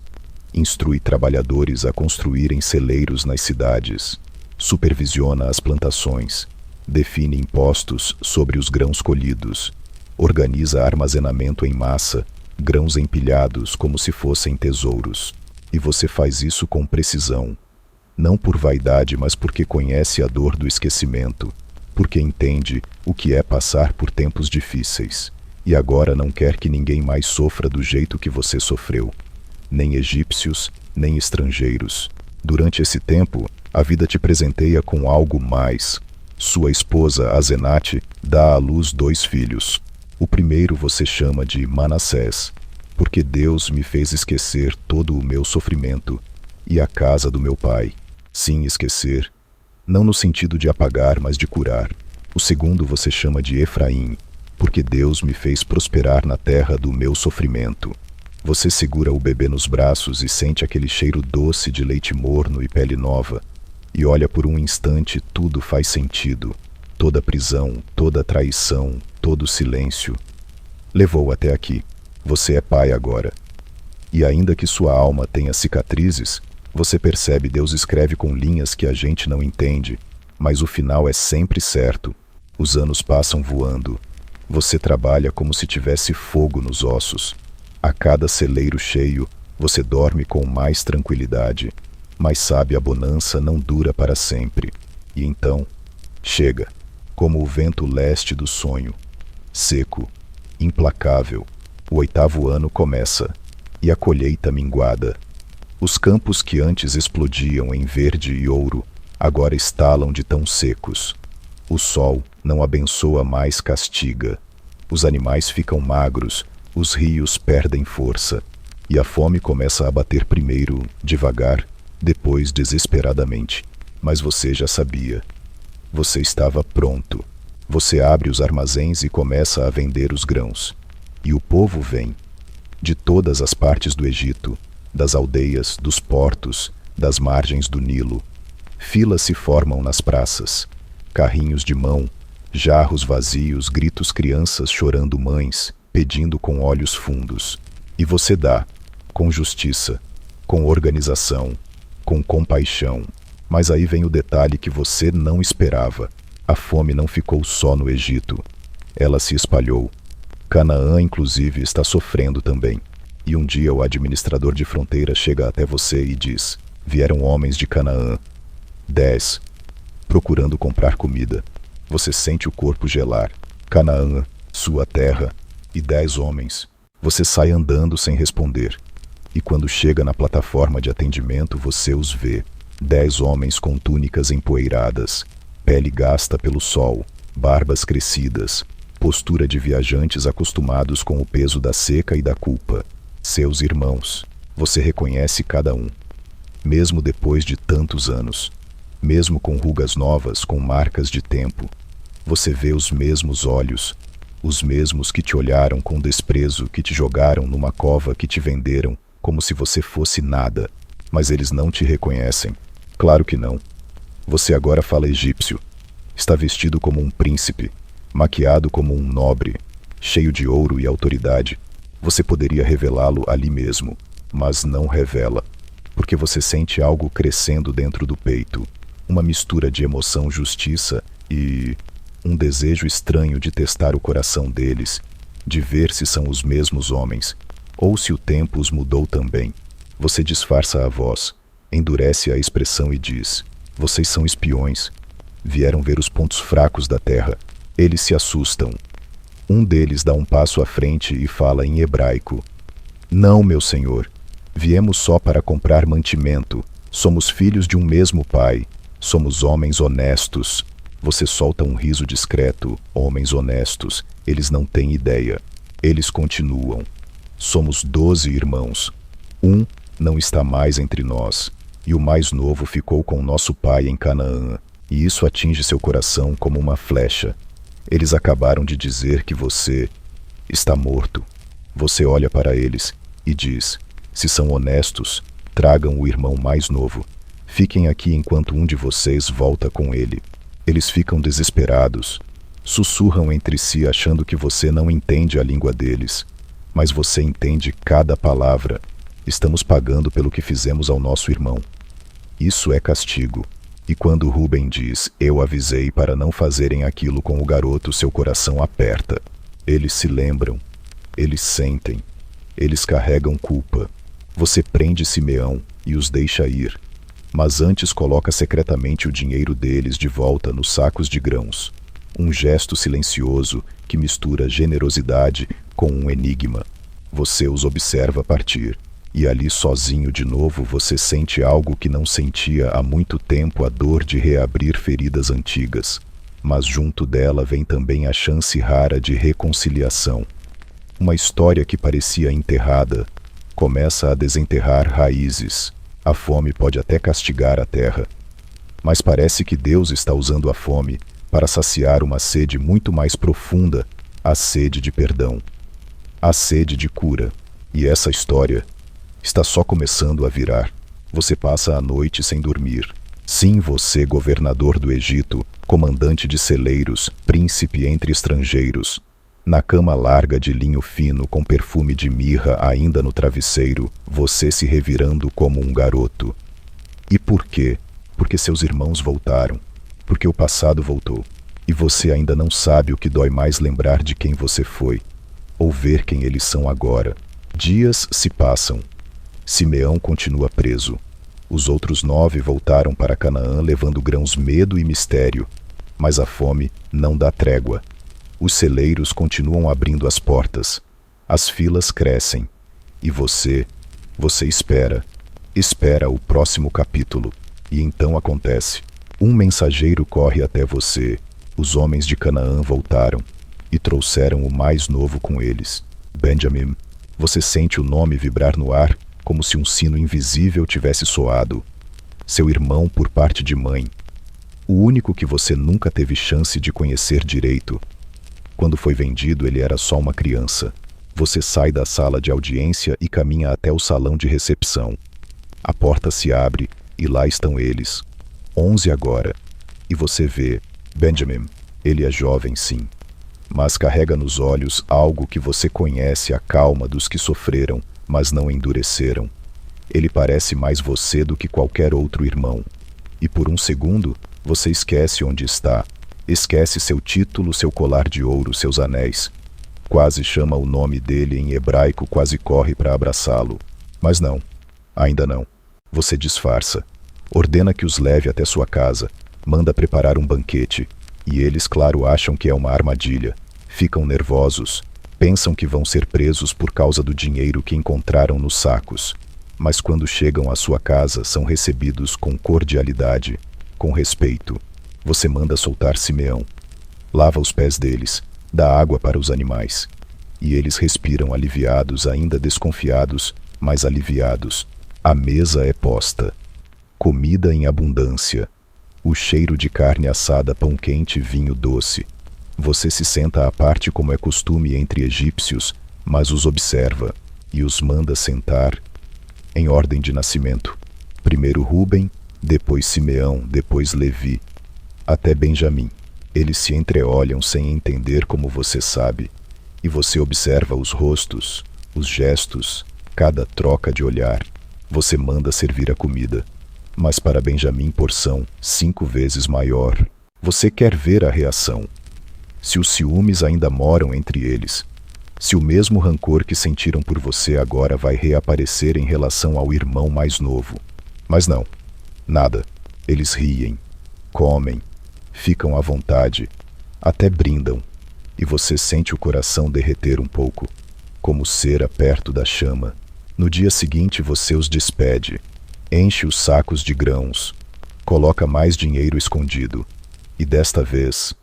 instrui trabalhadores a construírem celeiros nas cidades, supervisiona as plantações, define impostos sobre os grãos colhidos, organiza armazenamento em massa, grãos empilhados como se fossem tesouros. E você faz isso com precisão, não por vaidade, mas porque conhece a dor do esquecimento, porque entende o que é passar por tempos difíceis, e agora não quer que ninguém mais sofra do jeito que você sofreu, nem egípcios, nem estrangeiros. Durante esse tempo, a vida te presenteia com algo mais. Sua esposa, Azenate, dá à luz 2 filhos. O primeiro você chama de Manassés, porque Deus me fez esquecer todo o meu sofrimento e a casa do meu pai. Sim, esquecer, não no sentido de apagar, mas de curar. O segundo você chama de Efraim, porque Deus me fez prosperar na terra do meu sofrimento. Você segura o bebê nos braços e sente aquele cheiro doce de leite morno e pele nova, e olha por um instante, tudo faz sentido. Toda prisão, toda traição, todo silêncio. Levou até aqui. Você é pai agora. E ainda que sua alma tenha cicatrizes, você percebe Deus escreve com linhas que a gente não entende, mas o final é sempre certo. Os anos passam voando. Você trabalha como se tivesse fogo nos ossos. A cada celeiro cheio, você dorme com mais tranquilidade, mas sabe, a bonança não dura para sempre. E então, chega, como o vento leste do sonho, seco, implacável. O 8º ano começa, e a colheita minguada. Os campos que antes explodiam em verde e ouro, agora estalam de tão secos. O sol não abençoa, mais castiga. Os animais ficam magros, os rios perdem força, e a fome começa a bater primeiro, devagar, depois desesperadamente. Mas você já sabia. Você estava pronto. Você abre os armazéns e começa a vender os grãos. E o povo vem, de todas as partes do Egito, das aldeias, dos portos, das margens do Nilo. Filas se formam nas praças, carrinhos de mão, jarros vazios, gritos, crianças chorando, mães, pedindo com olhos fundos. E você dá, com justiça, com organização, com compaixão. Mas aí vem o detalhe que você não esperava. A fome não ficou só no Egito. Ela se espalhou. Canaã, inclusive, está sofrendo também. E um dia o administrador de fronteira chega até você e diz: vieram homens de Canaã, 10, procurando comprar comida. Você sente o corpo gelar. Canaã, sua terra, e 10 homens. Você sai andando sem responder. E quando chega na plataforma de atendimento, você os vê. 10 homens com túnicas empoeiradas, pele gasta pelo sol, barbas crescidas, postura de viajantes acostumados com o peso da seca e da culpa. Seus irmãos. Você reconhece cada um. Mesmo depois de tantos anos. Mesmo com rugas novas, com marcas de tempo. Você vê os mesmos olhos. Os mesmos que te olharam com desprezo, que te jogaram numa cova, que te venderam, como se você fosse nada. Mas eles não te reconhecem. Claro que não. Você agora fala egípcio. Está vestido como um príncipe, maquiado como um nobre, cheio de ouro e autoridade. Você poderia revelá-lo ali mesmo, mas não revela, porque você sente algo crescendo dentro do peito, uma mistura de emoção, justiça e um desejo estranho de testar o coração deles, de ver se são os mesmos homens, ou se o tempo os mudou também. Você disfarça a voz, endurece a expressão e diz: vocês são espiões. Vieram ver os pontos fracos da terra. Eles se assustam. Um deles dá um passo à frente e fala em hebraico: não, meu senhor. Viemos só para comprar mantimento. Somos filhos de um mesmo pai. Somos homens honestos. Você solta um riso discreto. Homens honestos. Eles não têm ideia. Eles continuam. Somos 12 irmãos. Um não está mais entre nós. E o mais novo ficou com nosso pai em Canaã. E isso atinge seu coração como uma flecha. Eles acabaram de dizer que você está morto. Você olha para eles e diz: se são honestos, tragam o irmão mais novo. Fiquem aqui enquanto um de vocês volta com ele. Eles ficam desesperados. Sussurram entre si achando que você não entende a língua deles. Mas você entende cada palavra. Estamos pagando pelo que fizemos ao nosso irmão. Isso é castigo. E quando Rubem diz, eu avisei para não fazerem aquilo com o garoto, seu coração aperta. Eles se lembram. Eles sentem. Eles carregam culpa. Você prende Simeão e os deixa ir. Mas antes coloca secretamente o dinheiro deles de volta nos sacos de grãos. Um gesto silencioso que mistura generosidade com um enigma. Você os observa partir. E ali sozinho de novo você sente algo que não sentia há muito tempo, a dor de reabrir feridas antigas. Mas junto dela vem também a chance rara de reconciliação. Uma história que parecia enterrada começa a desenterrar raízes. A fome pode até castigar a terra, mas parece que Deus está usando a fome para saciar uma sede muito mais profunda, a sede de perdão, a sede de cura. E essa história está só começando a virar. Você passa a noite sem dormir. Sim, você, governador do Egito, comandante de celeiros, príncipe entre estrangeiros. Na cama larga de linho fino com perfume de mirra ainda no travesseiro, você se revirando como um garoto. E por quê? Porque seus irmãos voltaram. Porque o passado voltou. E você ainda não sabe o que dói mais, lembrar de quem você foi, ou ver quem eles são agora. Dias se passam. Simeão continua preso. Os outros 9 voltaram para Canaã levando grãos, medo e mistério. Mas a fome não dá trégua. Os celeiros continuam abrindo as portas. As filas crescem. E você espera. Espera o próximo capítulo. E então acontece. Um mensageiro corre até você. Os homens de Canaã voltaram e trouxeram o mais novo com eles. Benjamim. Você sente o nome vibrar no ar, como se um sino invisível tivesse soado. Seu irmão por parte de mãe. O único que você nunca teve chance de conhecer direito. Quando foi vendido, ele era só uma criança. Você sai da sala de audiência e caminha até o salão de recepção. A porta se abre e lá estão eles. 11 agora. E você vê Benjamim. Ele é jovem, sim. Mas carrega nos olhos algo que você conhece, a calma dos que sofreram, mas não endureceram. Ele parece mais você do que qualquer outro irmão. E por um segundo, você esquece onde está. Esquece seu título, seu colar de ouro, seus anéis. Quase chama o nome dele em hebraico, quase corre para abraçá-lo. Mas não, ainda não. Você disfarça. Ordena que os leve até sua casa. Manda preparar um banquete. E eles, claro, acham que é uma armadilha. Ficam nervosos. Pensam que vão ser presos por causa do dinheiro que encontraram nos sacos. Mas quando chegam à sua casa, são recebidos com cordialidade, com respeito. Você manda soltar Simeão. Lava os pés deles, dá água para os animais. E eles respiram aliviados, ainda desconfiados, mas aliviados. A mesa é posta. Comida em abundância. O cheiro de carne assada, pão quente, vinho doce. Você se senta à parte como é costume entre egípcios, mas os observa e os manda sentar em ordem de nascimento. Primeiro Rubem, depois Simeão, depois Levi, até Benjamim. Eles se entreolham sem entender como você sabe, e você observa os rostos, os gestos, cada troca de olhar. Você manda servir a comida, mas para Benjamim porção 5 vezes maior. Você quer ver a reação. Se os ciúmes ainda moram entre eles, se o mesmo rancor que sentiram por você agora vai reaparecer em relação ao irmão mais novo. Mas não, nada. Eles riem, comem, ficam à vontade, até brindam, e você sente o coração derreter um pouco, como cera perto da chama. No dia seguinte você os despede, enche os sacos de grãos, coloca mais dinheiro escondido, e desta vez,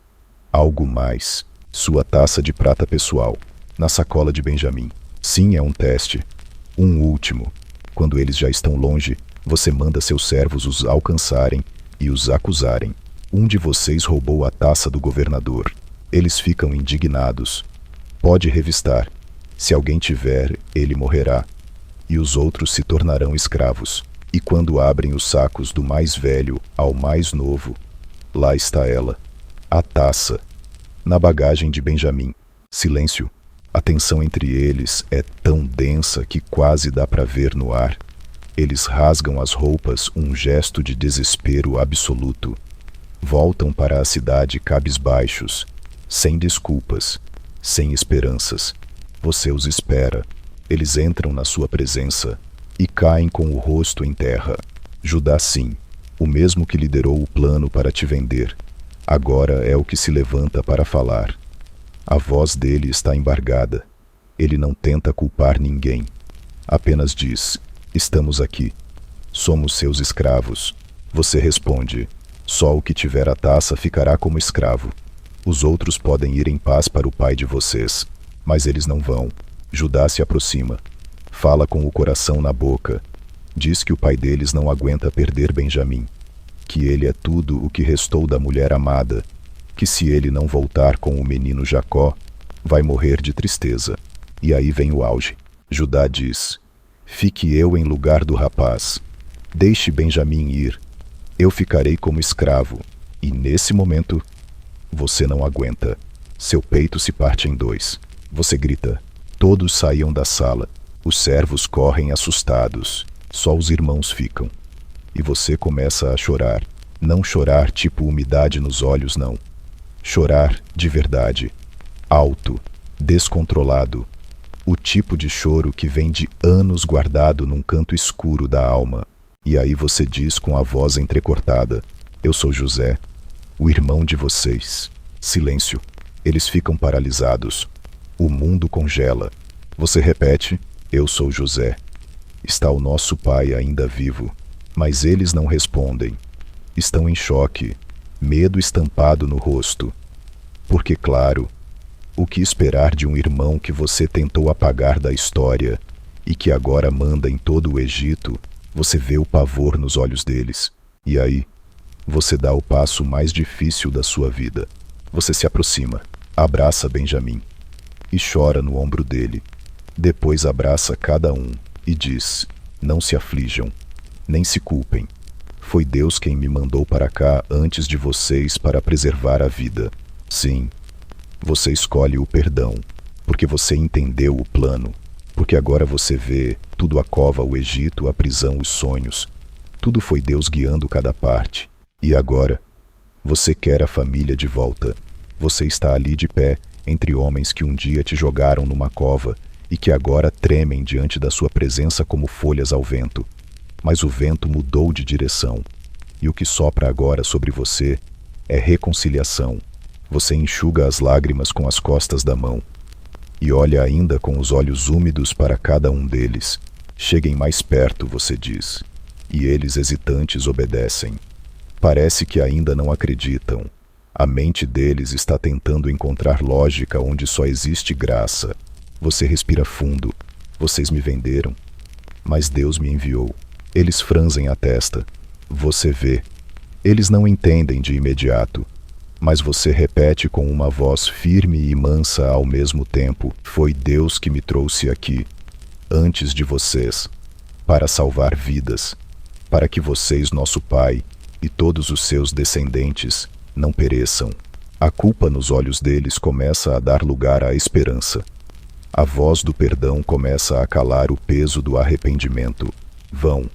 algo mais, sua taça de prata pessoal, na sacola de Benjamim. Sim, é um teste. Um último. Quando eles já estão longe, você manda seus servos os alcançarem e os acusarem. Um de vocês roubou a taça do governador. Eles ficam indignados. Pode revistar. Se alguém tiver, ele morrerá. E os outros se tornarão escravos. E quando abrem os sacos do mais velho ao mais novo, lá está ela, a taça, na bagagem de Benjamim. Silêncio. A tensão entre eles é tão densa que quase dá para ver no ar. Eles rasgam as roupas, um gesto de desespero absoluto. Voltam para a cidade cabisbaixos, sem desculpas, sem esperanças. Você os espera. Eles entram na sua presença e caem com o rosto em terra. Judá, sim, o mesmo que liderou o plano para te vender, agora é o que se levanta para falar. A voz dele está embargada. Ele não tenta culpar ninguém. Apenas diz: estamos aqui. Somos seus escravos. Você responde: só o que tiver a taça ficará como escravo. Os outros podem ir em paz para o pai de vocês, mas eles não vão. Judá se aproxima. Fala com o coração na boca. Diz que o pai deles não aguenta perder Benjamim, que ele é tudo o que restou da mulher amada, que se ele não voltar com o menino Jacó, vai morrer de tristeza. E aí vem o auge. Judá diz: fique eu em lugar do rapaz. Deixe Benjamim ir. Eu ficarei como escravo. E nesse momento, você não aguenta. Seu peito se parte em dois. Você grita. Todos saíam da sala. Os servos correm assustados. Só os irmãos ficam. E você começa a chorar. Não chorar tipo umidade nos olhos, não. Chorar de verdade. Alto. Descontrolado. O tipo de choro que vem de anos guardado num canto escuro da alma. E aí você diz com a voz entrecortada: eu sou José, o irmão de vocês. Silêncio. Eles ficam paralisados. O mundo congela. Você repete: eu sou José. Está o nosso pai ainda vivo. Mas eles não respondem. Estão em choque, medo estampado no rosto. Porque, claro, o que esperar de um irmão que você tentou apagar da história e que agora manda em todo o Egito? Você vê o pavor nos olhos deles. E aí, você dá o passo mais difícil da sua vida. Você se aproxima, abraça Benjamim e chora no ombro dele. Depois abraça cada um e diz: não se aflijam, nem se culpem. Foi Deus quem me mandou para cá antes de vocês para preservar a vida. Sim, você escolhe o perdão, porque você entendeu o plano. Porque agora você vê, tudo a cova, o Egito, a prisão, os sonhos. Tudo foi Deus guiando cada parte. E agora, você quer a família de volta. Você está ali de pé, entre homens que um dia te jogaram numa cova e que agora tremem diante da sua presença como folhas ao vento. Mas o vento mudou de direção, e o que sopra agora sobre você é reconciliação. Você enxuga as lágrimas com as costas da mão e olha ainda com os olhos úmidos para cada um deles. Cheguem mais perto, você diz, e eles hesitantes obedecem. Parece que ainda não acreditam. A mente deles está tentando encontrar lógica onde só existe graça. Você respira fundo. Vocês me venderam, mas Deus me enviou. Eles franzem a testa. Você vê. Eles não entendem de imediato, mas você repete com uma voz firme e mansa ao mesmo tempo: foi Deus que me trouxe aqui, antes de vocês, para salvar vidas, para que vocês, nosso Pai, e todos os seus descendentes, não pereçam. A culpa nos olhos deles começa a dar lugar à esperança. A voz do perdão começa a calar o peso do arrependimento. Vão,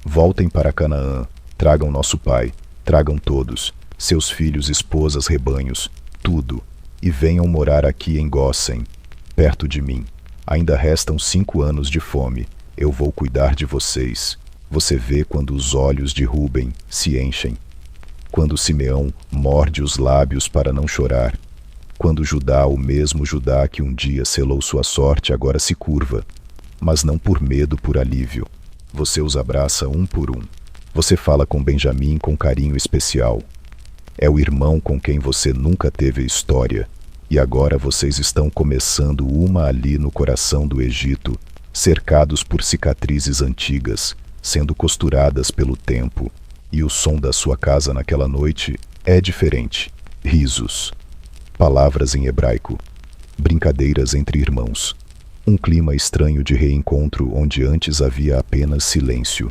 voltem para Canaã, tragam nosso pai, tragam todos, seus filhos, esposas, rebanhos, tudo, e venham morar aqui em Gósen, perto de mim. Ainda restam 5 anos de fome, eu vou cuidar de vocês. Você vê quando os olhos de Ruben se enchem, quando Simeão morde os lábios para não chorar, quando Judá, o mesmo Judá que um dia selou sua sorte, agora se curva, mas não por medo, por alívio. Você os abraça um por um. Você fala com Benjamim com carinho especial. É o irmão com quem você nunca teve história, e agora vocês estão começando uma ali no coração do Egito, cercados por cicatrizes antigas, sendo costuradas pelo tempo. E o som da sua casa naquela noite é diferente. Risos, palavras em hebraico, brincadeiras entre irmãos. Um clima estranho de reencontro onde antes havia apenas silêncio.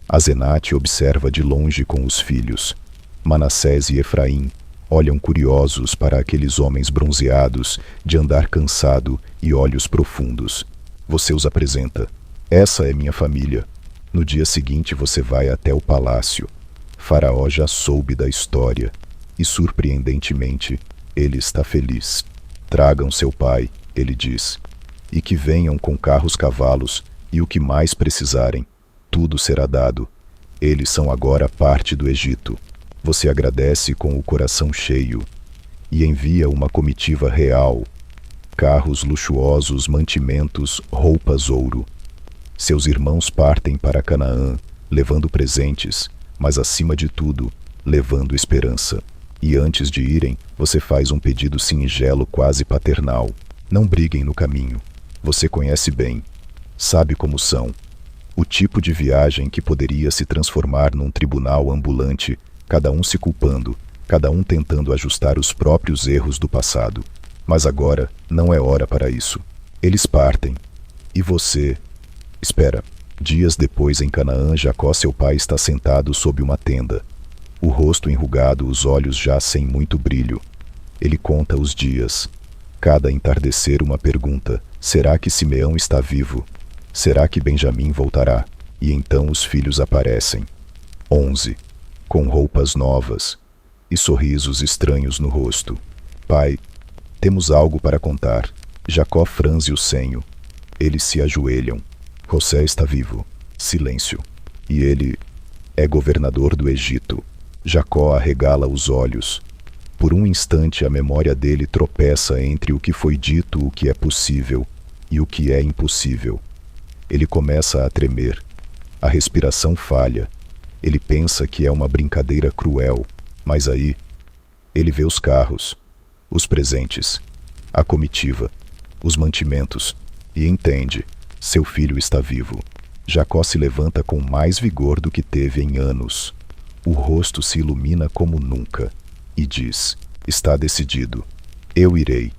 Asenate observa de longe com os filhos. Manassés e Efraim, Olham curiosos para aqueles homens bronzeados, de andar cansado e olhos profundos. Você os apresenta. Essa é minha família. No dia seguinte você vai até o palácio. Faraó já soube da história e, surpreendentemente, ele está feliz. Tragam seu pai, ele diz, e que venham com carros-cavalos e o que mais precisarem. Tudo será dado. Eles são agora parte do Egito. Você agradece com o coração cheio e envia uma comitiva real, carros luxuosos, mantimentos, roupas ouro. Seus irmãos partem para Canaã, levando presentes, mas acima de tudo, levando esperança. E antes de irem, você faz um pedido singelo, quase paternal. Não briguem no caminho. Você conhece bem. Sabe como são. O tipo de viagem que poderia se transformar num tribunal ambulante, cada um se culpando, cada um tentando ajustar os próprios erros do passado. Mas agora não é hora para isso. Eles partem. E você... Espera. Dias depois, em Canaã, Jacó, seu pai, está sentado sob uma tenda. O rosto enrugado, os olhos já sem muito brilho. Ele conta os dias. Cada entardecer uma pergunta. Será que Simeão está vivo? Será que Benjamim voltará? E então os filhos aparecem. 11. Com roupas novas e sorrisos estranhos no rosto. Pai, temos algo para contar. Jacó franze o senho. Eles se ajoelham. José está vivo. Silêncio. E ele é governador do Egito. Jacó arregala os olhos. Por um instante a memória dele tropeça entre o que foi dito, o que é possível e o que é impossível. Ele começa a tremer. A respiração falha. Ele pensa que é uma brincadeira cruel, mas aí ele vê os carros, os presentes, a comitiva, os mantimentos e entende: seu filho está vivo. Jacó se levanta com mais vigor do que teve em anos. O rosto se ilumina como nunca e diz: está decidido. Eu irei.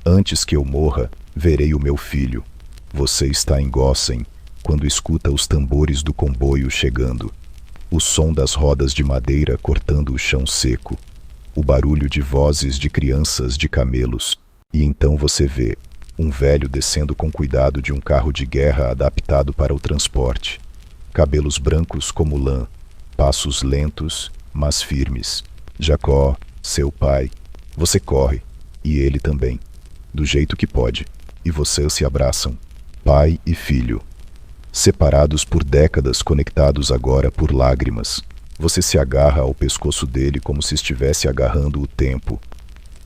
Antes que eu morra, verei o meu filho. Você está em Gósen quando escuta os tambores do comboio chegando. O som das rodas de madeira cortando o chão seco. O barulho de vozes de crianças de camelos. E então você vê um velho descendo com cuidado de um carro de guerra adaptado para o transporte. Cabelos brancos como lã. Passos lentos, mas firmes. Jacó, seu pai. Você corre. E ele também. Do jeito que pode. E vocês se abraçam. Pai e filho. Separados por décadas, conectados agora por lágrimas. Você se agarra ao pescoço dele como se estivesse agarrando o tempo.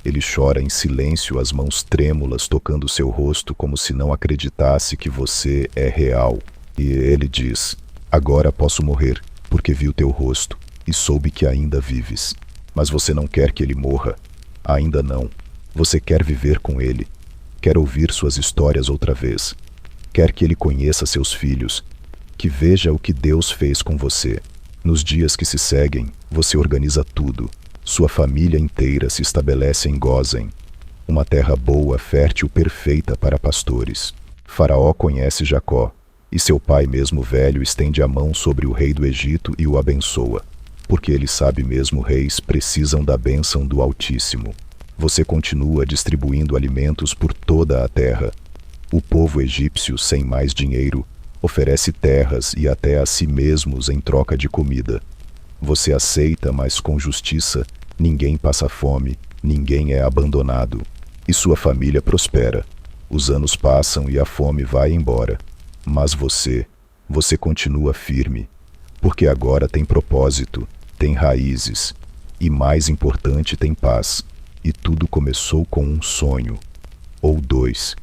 Ele chora em silêncio, as mãos trêmulas tocando seu rosto como se não acreditasse que você é real. E ele diz: agora posso morrer, porque vi o teu rosto e soube que ainda vives. Mas você não quer que ele morra. Ainda não. Você quer viver com ele. Quer ouvir suas histórias outra vez. Quer que ele conheça seus filhos, que veja o que Deus fez com você. Nos dias que se seguem, você organiza tudo. Sua família inteira se estabelece em Gósen, uma terra boa, fértil, perfeita para pastores. Faraó conhece Jacó, e seu pai, mesmo velho, estende a mão sobre o rei do Egito e o abençoa, porque ele sabe mesmo reis precisam da bênção do Altíssimo. Você continua distribuindo alimentos por toda a terra. O povo egípcio, sem mais dinheiro, oferece terras e até a si mesmos em troca de comida. Você aceita, mas com justiça, ninguém passa fome, ninguém é abandonado. E sua família prospera. Os anos passam e a fome vai embora. Mas você continua firme, porque agora tem propósito, tem raízes, e mais importante, tem paz. E tudo começou com um sonho, ou dois,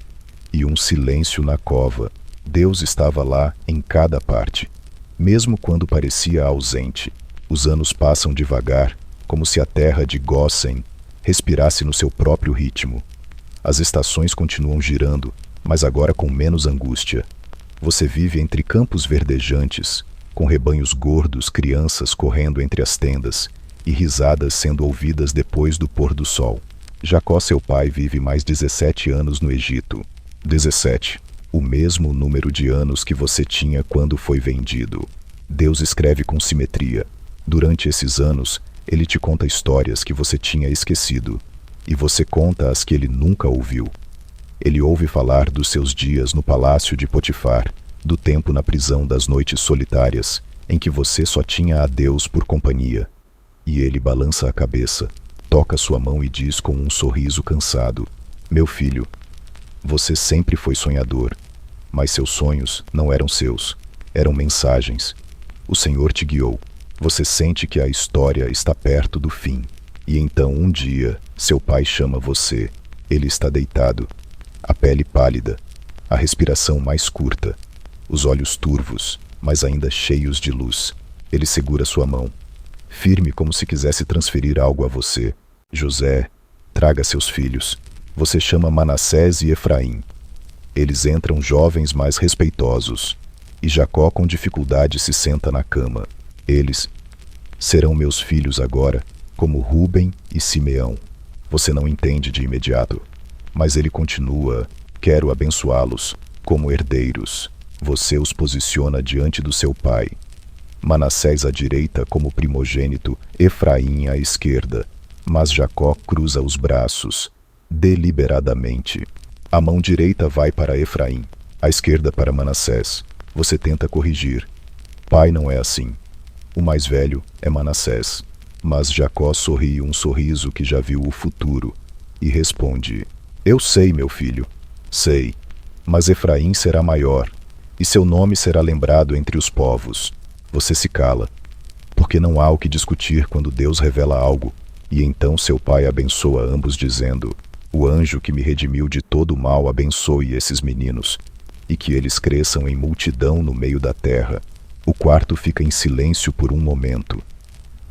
e um silêncio na cova. Deus estava lá em cada parte, mesmo quando parecia ausente. Os anos passam devagar, como se a terra de Gósen respirasse no seu próprio ritmo. As estações continuam girando, mas agora com menos angústia. Você vive entre campos verdejantes, com rebanhos gordos, crianças correndo entre as tendas e risadas sendo ouvidas depois do pôr do sol. Jacó, seu pai, vive mais 17 anos no Egito. 17. O mesmo número de anos que você tinha quando foi vendido. Deus escreve com simetria. Durante esses anos, Ele te conta histórias que você tinha esquecido, e você conta as que ele nunca ouviu. Ele ouve falar dos seus dias no palácio de Potifar, do tempo na prisão, das noites solitárias, em que você só tinha a Deus por companhia. E ele balança a cabeça, toca sua mão e diz com um sorriso cansado: meu filho, você sempre foi sonhador, mas seus sonhos não eram seus, eram mensagens. O Senhor te guiou. Você sente que a história está perto do fim. E então um dia, seu pai chama você. Ele está deitado, a pele pálida, a respiração mais curta, os olhos turvos, mas ainda cheios de luz. Ele segura sua mão, firme como se quisesse transferir algo a você. José, traga seus filhos. Você chama Manassés e Efraim. Eles entram jovens mais respeitosos, e Jacó com dificuldade se senta na cama. Eles serão meus filhos agora, como Rúben e Simeão. Você não entende de imediato, mas ele continua: quero abençoá-los como herdeiros. Você os posiciona diante do seu pai. Manassés à direita como primogênito, Efraim à esquerda. Mas Jacó cruza os braços, deliberadamente. A mão direita vai para Efraim, a esquerda para Manassés. Você tenta corrigir. Pai, não é assim. O mais velho é Manassés. Mas Jacó sorri um sorriso que já viu o futuro e responde: eu sei, meu filho, sei. Mas Efraim será maior, e seu nome será lembrado entre os povos. Você se cala, porque não há o que discutir quando Deus revela algo. E então seu pai abençoa ambos, dizendo: o anjo que me redimiu de todo o mal abençoe esses meninos, e que eles cresçam em multidão no meio da terra. O quarto fica em silêncio por um momento.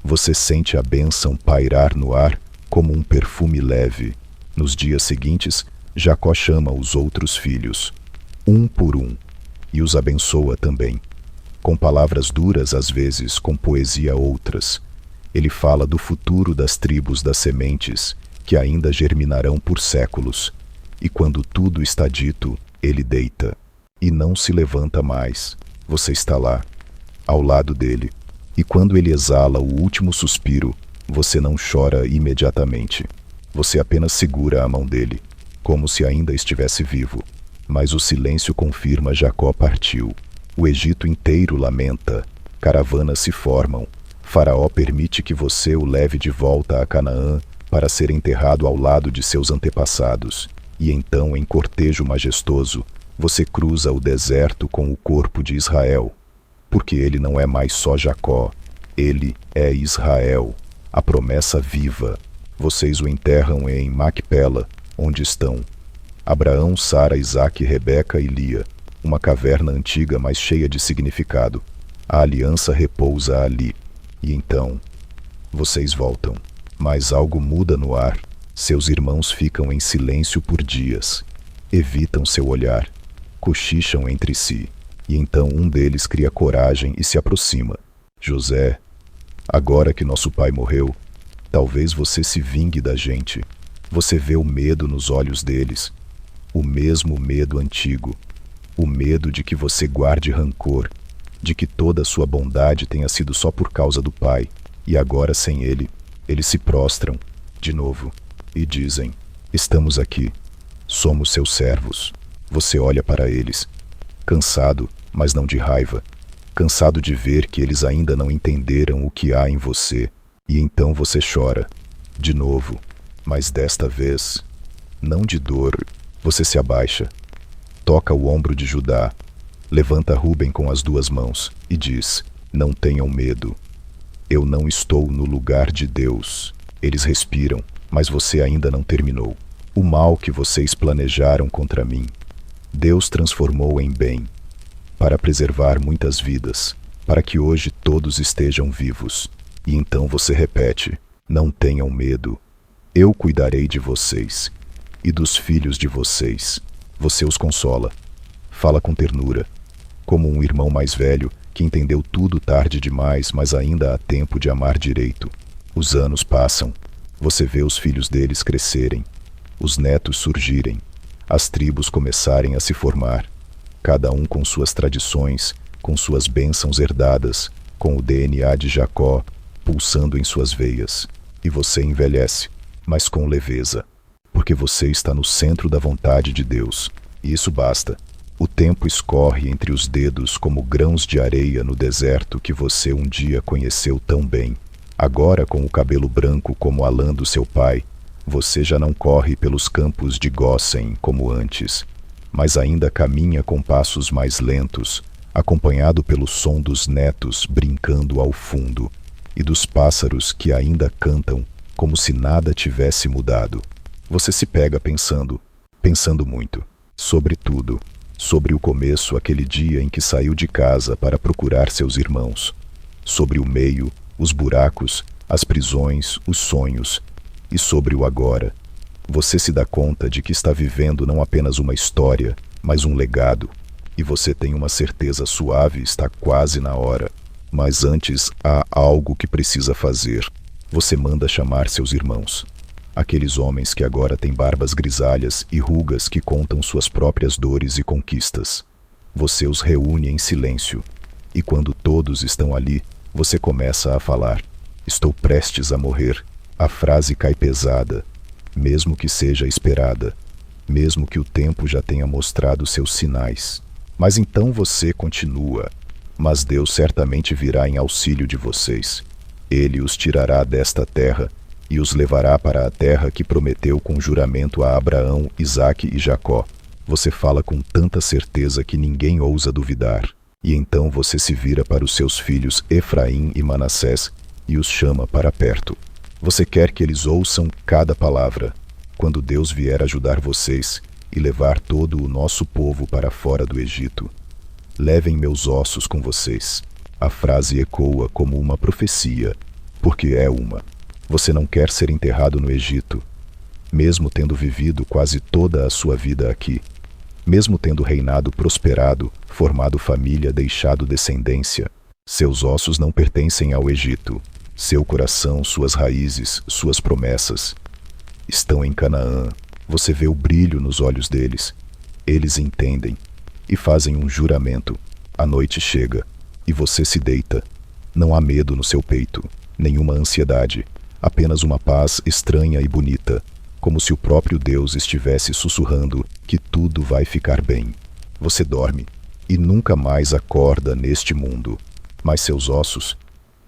Você sente a bênção pairar no ar como um perfume leve. Nos dias seguintes, Jacó chama os outros filhos, um por um, e os abençoa também. Com palavras duras, às vezes, com poesia outras. Ele fala do futuro das tribos das sementes, que ainda germinarão por séculos. E quando tudo está dito, ele deita, e não se levanta mais. Você está lá, ao lado dele, e quando ele exala o último suspiro, você não chora imediatamente. Você apenas segura a mão dele, como se ainda estivesse vivo. Mas o silêncio confirma: Jacó partiu. O Egito inteiro lamenta, caravanas se formam. Faraó permite que você o leve de volta a Canaã para ser enterrado ao lado de seus antepassados. E então, em cortejo majestoso, você cruza o deserto com o corpo de Israel. Porque ele não é mais só Jacó, ele é Israel, a promessa viva. Vocês o enterram em Macpela, onde estão Abraão, Sara, Isaque, Rebeca e Lia, uma caverna antiga, mas cheia de significado. A aliança repousa ali. E então, vocês voltam. Mas algo muda no ar. Seus irmãos ficam em silêncio por dias. Evitam seu olhar. Cochicham entre si. E então um deles cria coragem e se aproxima. José, agora que nosso pai morreu, talvez você se vingue da gente. Você vê o medo nos olhos deles. O mesmo medo antigo. O medo de que você guarde rancor, de que toda a sua bondade tenha sido só por causa do pai, e agora sem ele, eles se prostram, de novo, e dizem: estamos aqui, somos seus servos. Você olha para eles, cansado, mas não de raiva, cansado de ver que eles ainda não entenderam o que há em você, e então você chora, de novo, mas desta vez, não de dor. Você se abaixa, toca o ombro de Judá, levanta Rúben com as duas mãos e diz: não tenham medo. Eu não estou no lugar de Deus. Eles respiram, mas você ainda não terminou. O mal que vocês planejaram contra mim, Deus transformou em bem, para preservar muitas vidas, para que hoje todos estejam vivos. E então você repete: não tenham medo. Eu cuidarei de vocês e dos filhos de vocês. Você os consola. Fala com ternura, como um irmão mais velho que entendeu tudo tarde demais, mas ainda há tempo de amar direito. Os anos passam. Você vê os filhos deles crescerem, os netos surgirem, as tribos começarem a se formar, cada um com suas tradições, com suas bênçãos herdadas, com o DNA de Jacó, pulsando em suas veias, e você envelhece, mas com leveza, porque você está no centro da vontade de Deus, e isso basta. O tempo escorre entre os dedos como grãos de areia no deserto que você um dia conheceu tão bem. Agora, com o cabelo branco como Alã do seu pai, você já não corre pelos campos de Gósen como antes, mas ainda caminha com passos mais lentos, acompanhado pelo som dos netos brincando ao fundo e dos pássaros que ainda cantam como se nada tivesse mudado. Você se pega pensando muito, sobre tudo, sobre o começo, aquele dia em que saiu de casa para procurar seus irmãos, sobre o meio, os buracos, as prisões, os sonhos, e sobre o agora. Você se dá conta de que está vivendo não apenas uma história, mas um legado, e você tem uma certeza suave, está quase na hora. Mas antes há algo que precisa fazer. Você manda chamar seus irmãos. Aqueles homens que agora têm barbas grisalhas e rugas que contam suas próprias dores e conquistas. Você os reúne em silêncio, e quando todos estão ali, você começa a falar. Estou prestes a morrer. A frase cai pesada, mesmo que seja esperada, mesmo que o tempo já tenha mostrado seus sinais. Mas então você continua. Mas Deus certamente virá em auxílio de vocês. Ele os tirará desta terra e os levará para a terra que prometeu com juramento a Abraão, Isaque e Jacó. Você fala com tanta certeza que ninguém ousa duvidar. E então você se vira para os seus filhos Efraim e Manassés e os chama para perto. Você quer que eles ouçam cada palavra. Quando Deus vier ajudar vocês e levar todo o nosso povo para fora do Egito, levem meus ossos com vocês. A frase ecoa como uma profecia, porque é uma. Você não quer ser enterrado no Egito, mesmo tendo vivido quase toda a sua vida aqui, mesmo tendo reinado prosperado, formado família, deixado descendência. Seus ossos não pertencem ao Egito. Seu coração, suas raízes, suas promessas estão em Canaã. Você vê o brilho nos olhos deles. Eles entendem e fazem um juramento. A noite chega e você se deita. Não há medo no seu peito, nenhuma ansiedade, apenas uma paz estranha e bonita, como se o próprio Deus estivesse sussurrando que tudo vai ficar bem. Você dorme e nunca mais acorda neste mundo, mas seus ossos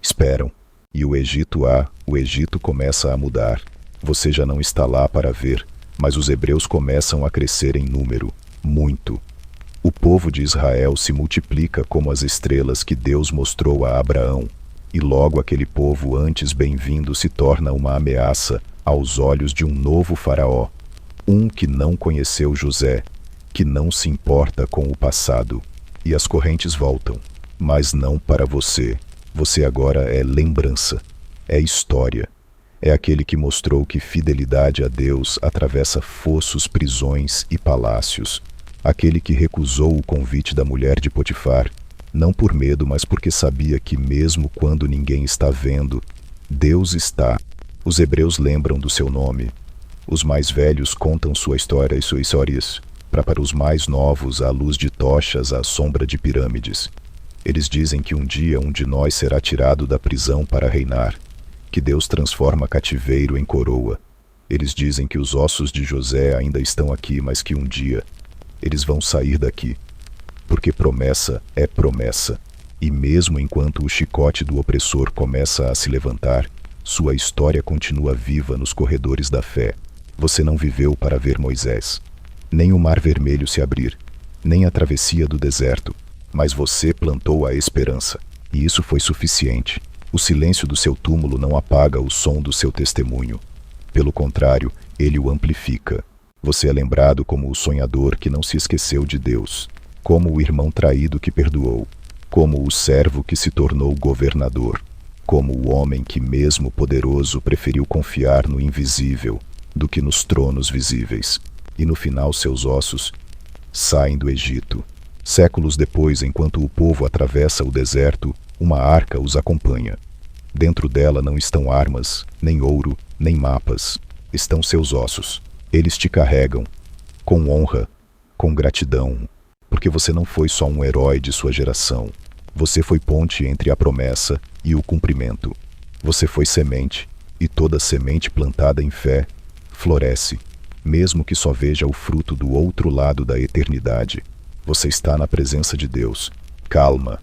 esperam. E o Egito começa a mudar. Você já não está lá para ver, mas os hebreus começam a crescer em número, muito. O povo de Israel se multiplica como as estrelas que Deus mostrou a Abraão, e logo aquele povo antes bem-vindo se torna uma ameaça aos olhos de um novo faraó, um que não conheceu José, que não se importa com o passado. E as correntes voltam, mas não para você. Você agora é lembrança, é história. É aquele que mostrou que fidelidade a Deus atravessa fossos, prisões e palácios. Aquele que recusou o convite da mulher de Potifar, não por medo, mas porque sabia que mesmo quando ninguém está vendo, Deus está. Os hebreus lembram do seu nome. Os mais velhos contam sua história e suas histórias, para os mais novos, à luz de tochas, à sombra de pirâmides. Eles dizem que um dia um de nós será tirado da prisão para reinar, que Deus transforma cativeiro em coroa. Eles dizem que os ossos de José ainda estão aqui, mas que um dia eles vão sair daqui, porque promessa é promessa. E mesmo enquanto o chicote do opressor começa a se levantar, sua história continua viva nos corredores da fé. Você não viveu para ver Moisés, nem o Mar Vermelho se abrir, nem a travessia do deserto, mas você plantou a esperança, e isso foi suficiente. O silêncio do seu túmulo não apaga o som do seu testemunho. Pelo contrário, ele o amplifica. Você é lembrado como o sonhador que não se esqueceu de Deus, como o irmão traído que perdoou, como o servo que se tornou governador, como o homem que, mesmo poderoso, preferiu confiar no invisível do que nos tronos visíveis. E no final seus ossos saem do Egito. Séculos depois, enquanto o povo atravessa o deserto, uma arca os acompanha. Dentro dela não estão armas, nem ouro, nem mapas. Estão seus ossos. Eles te carregam, com honra, com gratidão, porque você não foi só um herói de sua geração. Você foi ponte entre a promessa e o cumprimento. Você foi semente, e toda semente plantada em fé floresce, mesmo que só veja o fruto do outro lado da eternidade. Você está na presença de Deus, calma,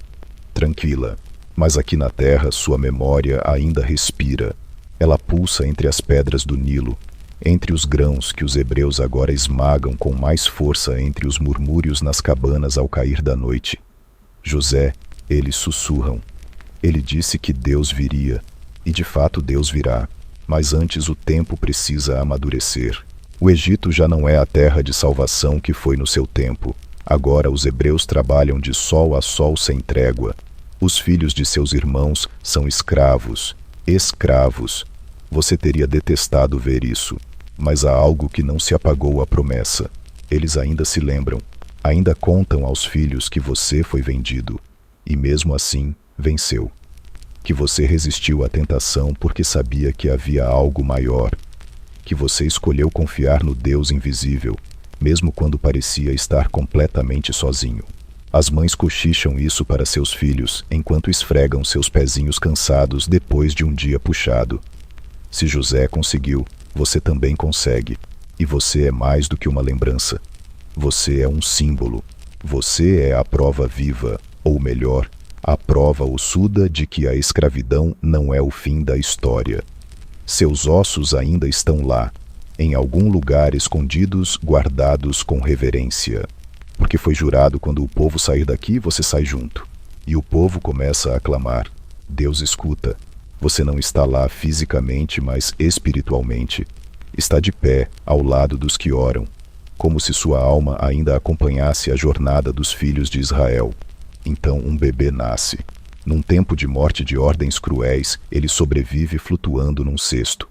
tranquila, mas aqui na terra sua memória ainda respira. Ela pulsa entre as pedras do Nilo, entre os grãos que os hebreus agora esmagam com mais força entre os murmúrios nas cabanas ao cair da noite. José, eles sussurram. Ele disse que Deus viria, e de fato Deus virá, mas antes o tempo precisa amadurecer. O Egito já não é a terra de salvação que foi no seu tempo. Agora os hebreus trabalham de sol a sol sem trégua. Os filhos de seus irmãos são escravos. Escravos. Você teria detestado ver isso. Mas há algo que não se apagou a promessa. Eles ainda se lembram. Ainda contam aos filhos que você foi vendido. E mesmo assim, venceu. Que você resistiu à tentação porque sabia que havia algo maior. Que você escolheu confiar no Deus invisível, mesmo quando parecia estar completamente sozinho. As mães cochicham isso para seus filhos, enquanto esfregam seus pezinhos cansados depois de um dia puxado. Se José conseguiu, você também consegue. E você é mais do que uma lembrança. Você é um símbolo. Você é a prova viva, ou melhor, a prova ossuda de que a escravidão não é o fim da história. Seus ossos ainda estão lá, em algum lugar escondidos, guardados com reverência. Porque foi jurado quando o povo sair daqui, você sai junto. E o povo começa a clamar. Deus escuta. Você não está lá fisicamente, mas espiritualmente. Está de pé, ao lado dos que oram, como se sua alma ainda acompanhasse a jornada dos filhos de Israel. Então um bebê nasce. Num tempo de morte de ordens cruéis, ele sobrevive flutuando num cesto.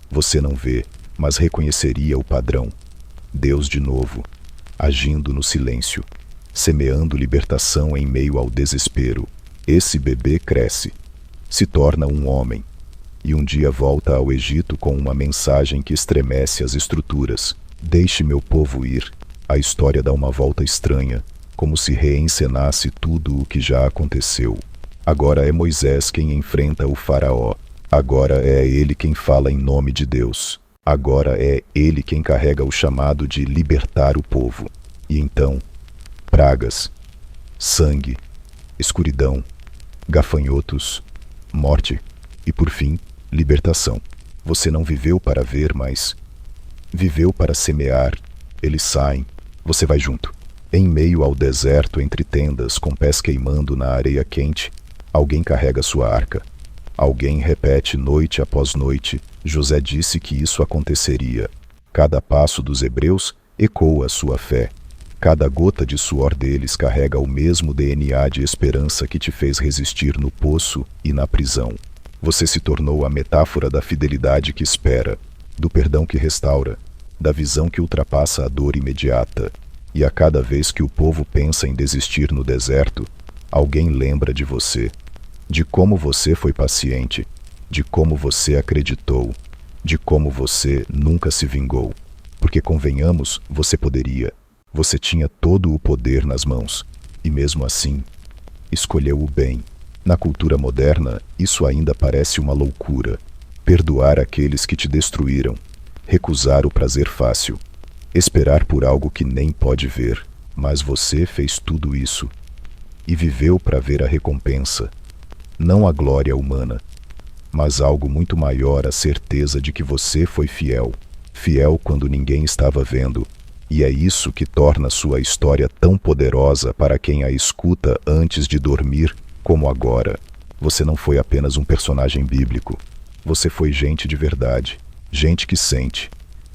Você não vê, mas reconheceria o padrão. Deus de novo, agindo no silêncio, semeando libertação em meio ao desespero. Esse bebê cresce, se torna um homem, e um dia volta ao Egito com uma mensagem que estremece as estruturas. Deixe meu povo ir. A história dá uma volta estranha, como se reencenasse tudo o que já aconteceu. Agora é Moisés quem enfrenta o faraó. Agora é ele quem fala em nome de Deus. Agora é ele quem carrega o chamado de libertar o povo. E então, pragas, sangue, escuridão, gafanhotos, morte e, por fim, libertação. Você não viveu para ver, mas viveu para semear. Eles saem, você vai junto. Em meio ao deserto, entre tendas, com pés queimando na areia quente, alguém carrega sua arca. Alguém repete noite após noite, José disse que isso aconteceria. Cada passo dos hebreus ecoa a sua fé. Cada gota de suor deles carrega o mesmo DNA de esperança que te fez resistir no poço e na prisão. Você se tornou a metáfora da fidelidade que espera, do perdão que restaura, da visão que ultrapassa a dor imediata. E a cada vez que o povo pensa em desistir no deserto, alguém lembra de você, de como você foi paciente, de como você acreditou, de como você nunca se vingou. Porque, convenhamos, você poderia. Você tinha todo o poder nas mãos. E mesmo assim, escolheu o bem. Na cultura moderna, isso ainda parece uma loucura. Perdoar aqueles que te destruíram. Recusar o prazer fácil. Esperar por algo que nem pode ver. Mas você fez tudo isso. E viveu para ver a recompensa. Não a glória humana, mas algo muito maior, a certeza de que você foi fiel. Fiel quando ninguém estava vendo. E é isso que torna sua história tão poderosa para quem a escuta antes de dormir, como agora. Você não foi apenas um personagem bíblico. Você foi gente de verdade. Gente que sente,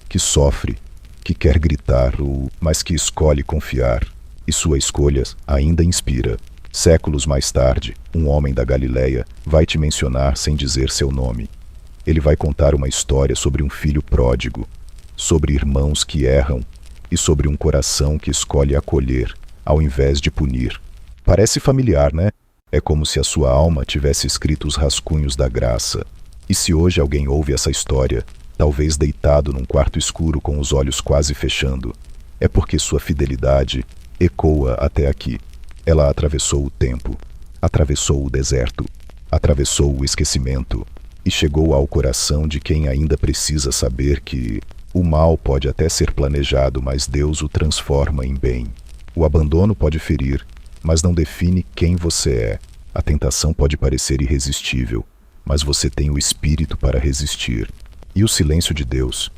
que sofre, que quer gritar, mas que escolhe confiar. E sua escolha ainda inspira. Séculos mais tarde, um homem da Galileia vai te mencionar sem dizer seu nome. Ele vai contar uma história sobre um filho pródigo, sobre irmãos que erram e sobre um coração que escolhe acolher, ao invés de punir. Parece familiar, né? É como se a sua alma tivesse escrito os rascunhos da graça. E se hoje alguém ouve essa história, talvez deitado num quarto escuro com os olhos quase fechando, é porque sua fidelidade ecoa até aqui. Ela atravessou o tempo, atravessou o deserto, atravessou o esquecimento, e chegou ao coração de quem ainda precisa saber que o mal pode até ser planejado, mas Deus o transforma em bem. O abandono pode ferir, mas não define quem você é. A tentação pode parecer irresistível, mas você tem o espírito para resistir. E o silêncio de Deus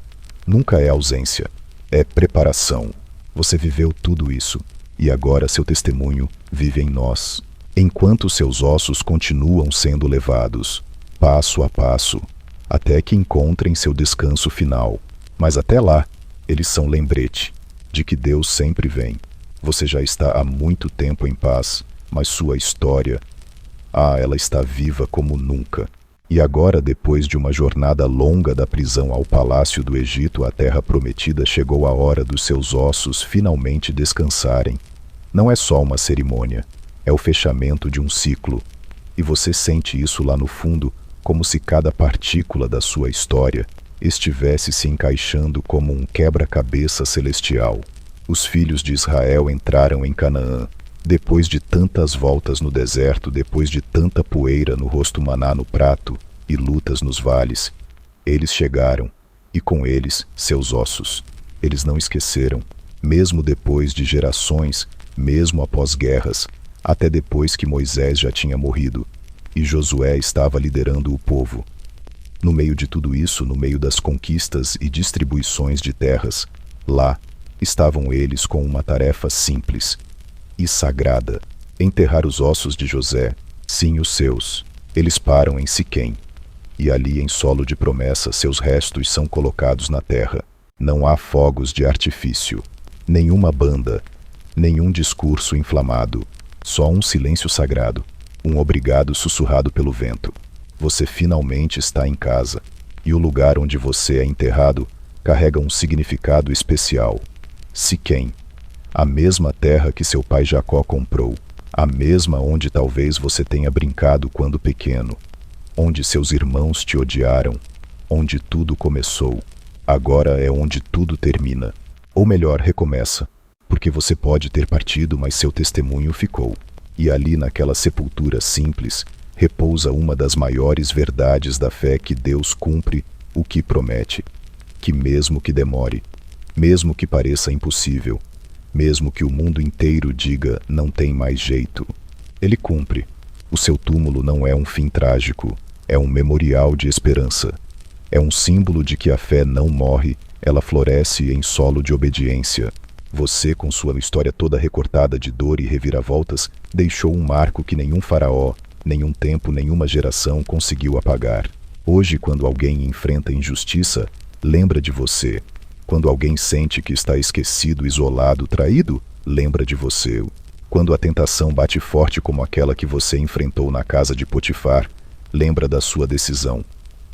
nunca é ausência, é preparação. Você viveu tudo isso, e agora seu testemunho vive em nós, enquanto seus ossos continuam sendo levados, passo a passo, até que encontrem seu descanso final. Mas até lá, eles são lembrete de que Deus sempre vem. Você já está há muito tempo em paz, mas sua história, ela está viva como nunca. E agora, depois de uma jornada longa da prisão ao palácio do Egito à terra prometida, chegou a hora dos seus ossos finalmente descansarem. Não é só uma cerimônia, é o fechamento de um ciclo. E você sente isso lá no fundo, como se cada partícula da sua história estivesse se encaixando como um quebra-cabeça celestial. Os filhos de Israel entraram em Canaã. Depois de tantas voltas no deserto, depois de tanta poeira no rosto, maná no prato e lutas nos vales, eles chegaram, e com eles seus ossos. Eles não esqueceram, mesmo depois de gerações, mesmo após guerras, até depois que Moisés já tinha morrido, e Josué estava liderando o povo. No meio de tudo isso, no meio das conquistas e distribuições de terras, lá estavam eles com uma tarefa simples e sagrada: enterrar os ossos de José, sim, os seus. Eles param em Siquém, e ali em solo de promessa seus restos são colocados na terra. Não há fogos de artifício, nenhuma banda, nenhum discurso inflamado, só um silêncio sagrado, um obrigado sussurrado pelo vento. Você finalmente está em casa, e o lugar onde você é enterrado carrega um significado especial. Siquém, a mesma terra que seu pai Jacó comprou, a mesma onde talvez você tenha brincado quando pequeno, onde seus irmãos te odiaram, onde tudo começou. Agora é onde tudo termina, ou melhor, recomeça, porque você pode ter partido, mas seu testemunho ficou. E ali naquela sepultura simples, repousa uma das maiores verdades da fé: que Deus cumpre o que promete, que mesmo que demore, mesmo que pareça impossível, mesmo que o mundo inteiro diga não tem mais jeito, Ele cumpre. O seu túmulo não é um fim trágico, é um memorial de esperança. É um símbolo de que a fé não morre, ela floresce em solo de obediência. Você, com sua história toda recortada de dor e reviravoltas, deixou um marco que nenhum faraó, nenhum tempo, nenhuma geração conseguiu apagar. Hoje, quando alguém enfrenta injustiça, lembra de você. Quando alguém sente que está esquecido, isolado, traído, lembra de você. Quando a tentação bate forte como aquela que você enfrentou na casa de Potifar, lembra da sua decisão,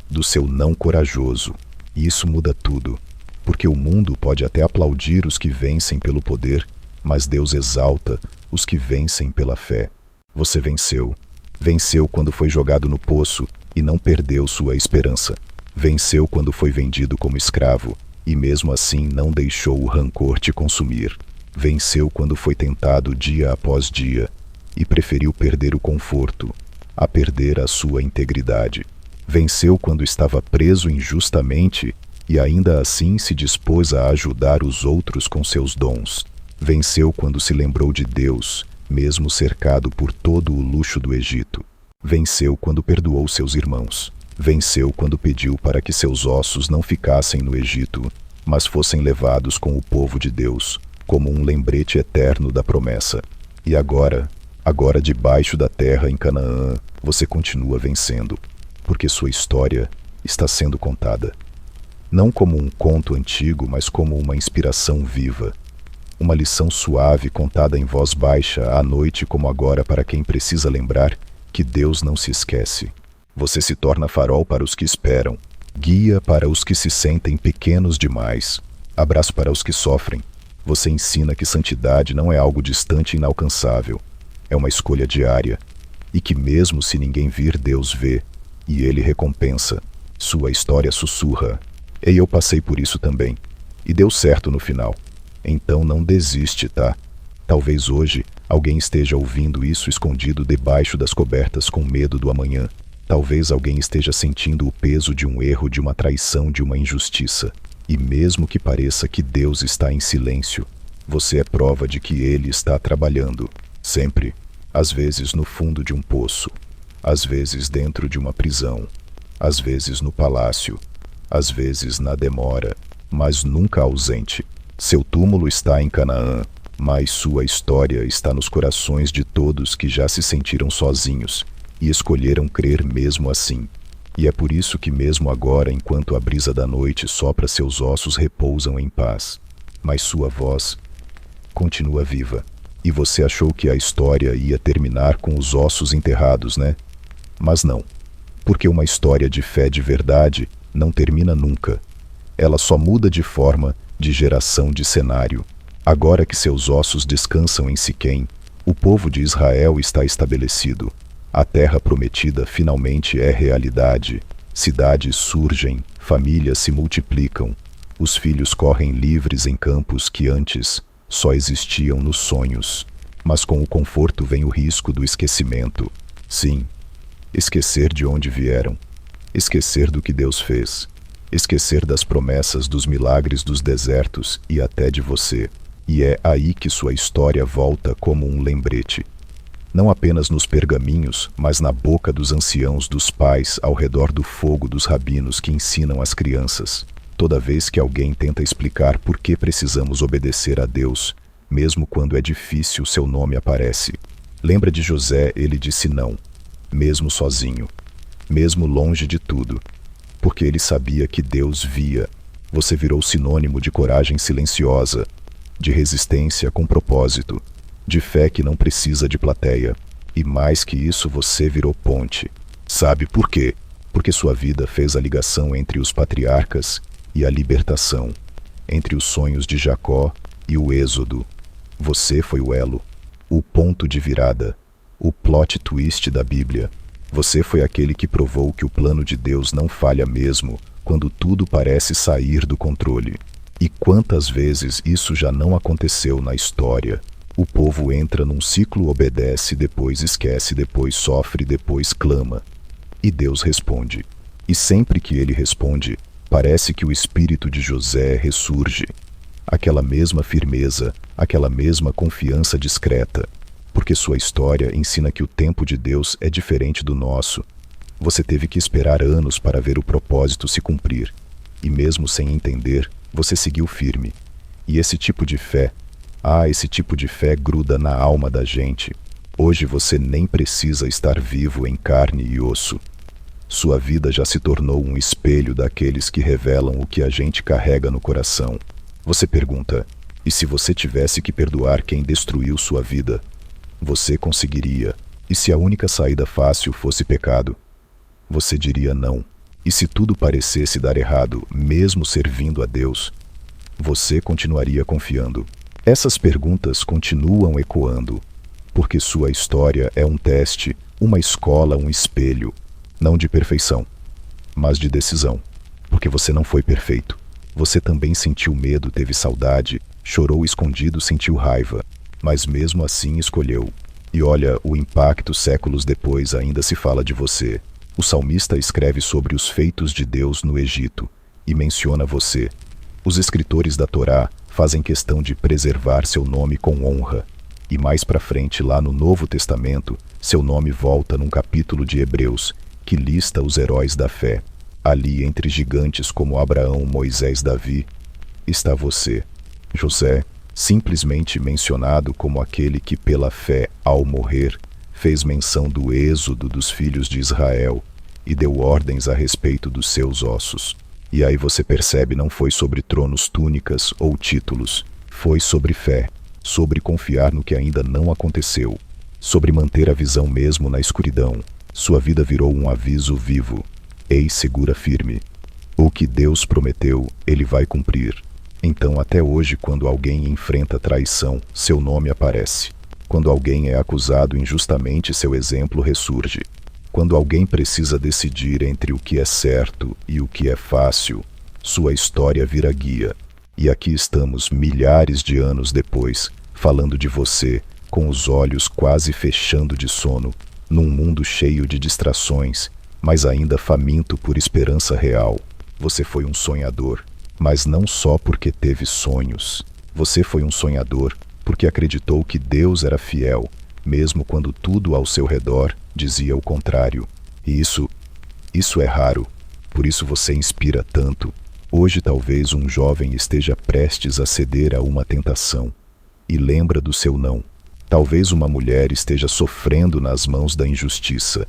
do seu não corajoso. E isso muda tudo, porque o mundo pode até aplaudir os que vencem pelo poder, mas Deus exalta os que vencem pela fé. Você venceu. Venceu quando foi jogado no poço e não perdeu sua esperança. Venceu quando foi vendido como escravo e mesmo assim não deixou o rancor te consumir. Venceu quando foi tentado dia após dia e preferiu perder o conforto a perder a sua integridade. Venceu quando estava preso injustamente e ainda assim se dispôs a ajudar os outros com seus dons. Venceu quando se lembrou de Deus, mesmo cercado por todo o luxo do Egito. Venceu quando perdoou seus irmãos. Venceu quando pediu para que seus ossos não ficassem no Egito, mas fossem levados com o povo de Deus, como um lembrete eterno da promessa. E agora debaixo da terra em Canaã, você continua vencendo, porque sua história está sendo contada. Não como um conto antigo, mas como uma inspiração viva. Uma lição suave contada em voz baixa à noite como agora para quem precisa lembrar que Deus não se esquece. Você se torna farol para os que esperam, guia para os que se sentem pequenos demais, abraço para os que sofrem. Você ensina que santidade não é algo distante e inalcançável, é uma escolha diária, e que mesmo se ninguém vir, Deus vê, e Ele recompensa. Sua história sussurra: "Ei, eu passei por isso também, e deu certo no final. Então não desiste, tá?" Talvez hoje alguém esteja ouvindo isso escondido debaixo das cobertas com medo do amanhã. Talvez alguém esteja sentindo o peso de um erro, de uma traição, de uma injustiça. E mesmo que pareça que Deus está em silêncio, você é prova de que Ele está trabalhando, sempre. Às vezes no fundo de um poço, às vezes dentro de uma prisão, às vezes no palácio, às vezes na demora, mas nunca ausente. Seu túmulo está em Canaã, mas sua história está nos corações de todos que já se sentiram sozinhos e escolheram crer mesmo assim. E é por isso que mesmo agora, enquanto a brisa da noite sopra, seus ossos repousam em paz. Mas sua voz continua viva. E você achou que a história ia terminar com os ossos enterrados, né? Mas não. Porque uma história de fé de verdade não termina nunca. Ela só muda de forma, de geração, de cenário. Agora que seus ossos descansam em Siquém, o povo de Israel está estabelecido. A terra prometida finalmente é realidade. Cidades surgem, famílias se multiplicam. Os filhos correm livres em campos que antes só existiam nos sonhos. Mas com o conforto vem o risco do esquecimento. Sim, esquecer de onde vieram. Esquecer do que Deus fez. Esquecer das promessas, dos milagres, dos desertos e até de você. E é aí que sua história volta como um lembrete. Não apenas nos pergaminhos, mas na boca dos anciãos, dos pais, ao redor do fogo dos rabinos que ensinam as crianças. Toda vez que alguém tenta explicar por que precisamos obedecer a Deus, mesmo quando é difícil, seu nome aparece. Lembra de José? Ele disse não, mesmo sozinho, mesmo longe de tudo, porque ele sabia que Deus via. Você virou sinônimo de coragem silenciosa, de resistência com propósito, de fé que não precisa de plateia. E mais que isso, você virou ponte. Sabe por quê? Porque sua vida fez a ligação entre os patriarcas e a libertação, entre os sonhos de Jacó e o êxodo. Você foi o elo, o ponto de virada, o plot twist da Bíblia. Você foi aquele que provou que o plano de Deus não falha mesmo quando tudo parece sair do controle. E quantas vezes isso já não aconteceu na história? O povo entra num ciclo, obedece, depois esquece, depois sofre, depois clama. E Deus responde. E sempre que ele responde, parece que o espírito de José ressurge. Aquela mesma firmeza, aquela mesma confiança discreta. Porque sua história ensina que o tempo de Deus é diferente do nosso. Você teve que esperar anos para ver o propósito se cumprir. E mesmo sem entender, você seguiu firme. E esse tipo de fé, esse tipo de fé gruda na alma da gente. Hoje você nem precisa estar vivo em carne e osso. Sua vida já se tornou um espelho daqueles que revelam o que a gente carrega no coração. Você pergunta, e se você tivesse que perdoar quem destruiu sua vida? Você conseguiria. E se a única saída fácil fosse pecado? Você diria não. E se tudo parecesse dar errado, mesmo servindo a Deus, você continuaria confiando? Essas perguntas continuam ecoando, porque sua história é um teste, uma escola, um espelho. Não de perfeição, mas de decisão. Porque você não foi perfeito. Você também sentiu medo, teve saudade, chorou escondido, sentiu raiva. Mas mesmo assim escolheu. E olha, o impacto séculos depois ainda se fala de você. O salmista escreve sobre os feitos de Deus no Egito e menciona você. Os escritores da Torá fazem questão de preservar seu nome com honra. E mais pra frente, lá no Novo Testamento, seu nome volta num capítulo de Hebreus, que lista os heróis da fé. Ali, entre gigantes como Abraão, Moisés, Davi, está você, José, simplesmente mencionado como aquele que pela fé, ao morrer, fez menção do êxodo dos filhos de Israel e deu ordens a respeito dos seus ossos. E aí você percebe, não foi sobre tronos, túnicas ou títulos, foi sobre fé, sobre confiar no que ainda não aconteceu, sobre manter a visão mesmo na escuridão. Sua vida virou um aviso vivo. Ei, segura firme. O que Deus prometeu, Ele vai cumprir. Então, até hoje, quando alguém enfrenta traição, seu nome aparece. Quando alguém é acusado injustamente, seu exemplo ressurge. Quando alguém precisa decidir entre o que é certo e o que é fácil, sua história vira guia. E aqui estamos, milhares de anos depois, falando de você, com os olhos quase fechando de sono, num mundo cheio de distrações, mas ainda faminto por esperança real. Você foi um sonhador, mas não só porque teve sonhos. Você foi um sonhador porque acreditou que Deus era fiel, mesmo quando tudo ao seu redor dizia o contrário. E isso é raro, por isso você inspira tanto. Hoje talvez um jovem esteja prestes a ceder a uma tentação e lembra do seu não. Talvez uma mulher esteja sofrendo nas mãos da injustiça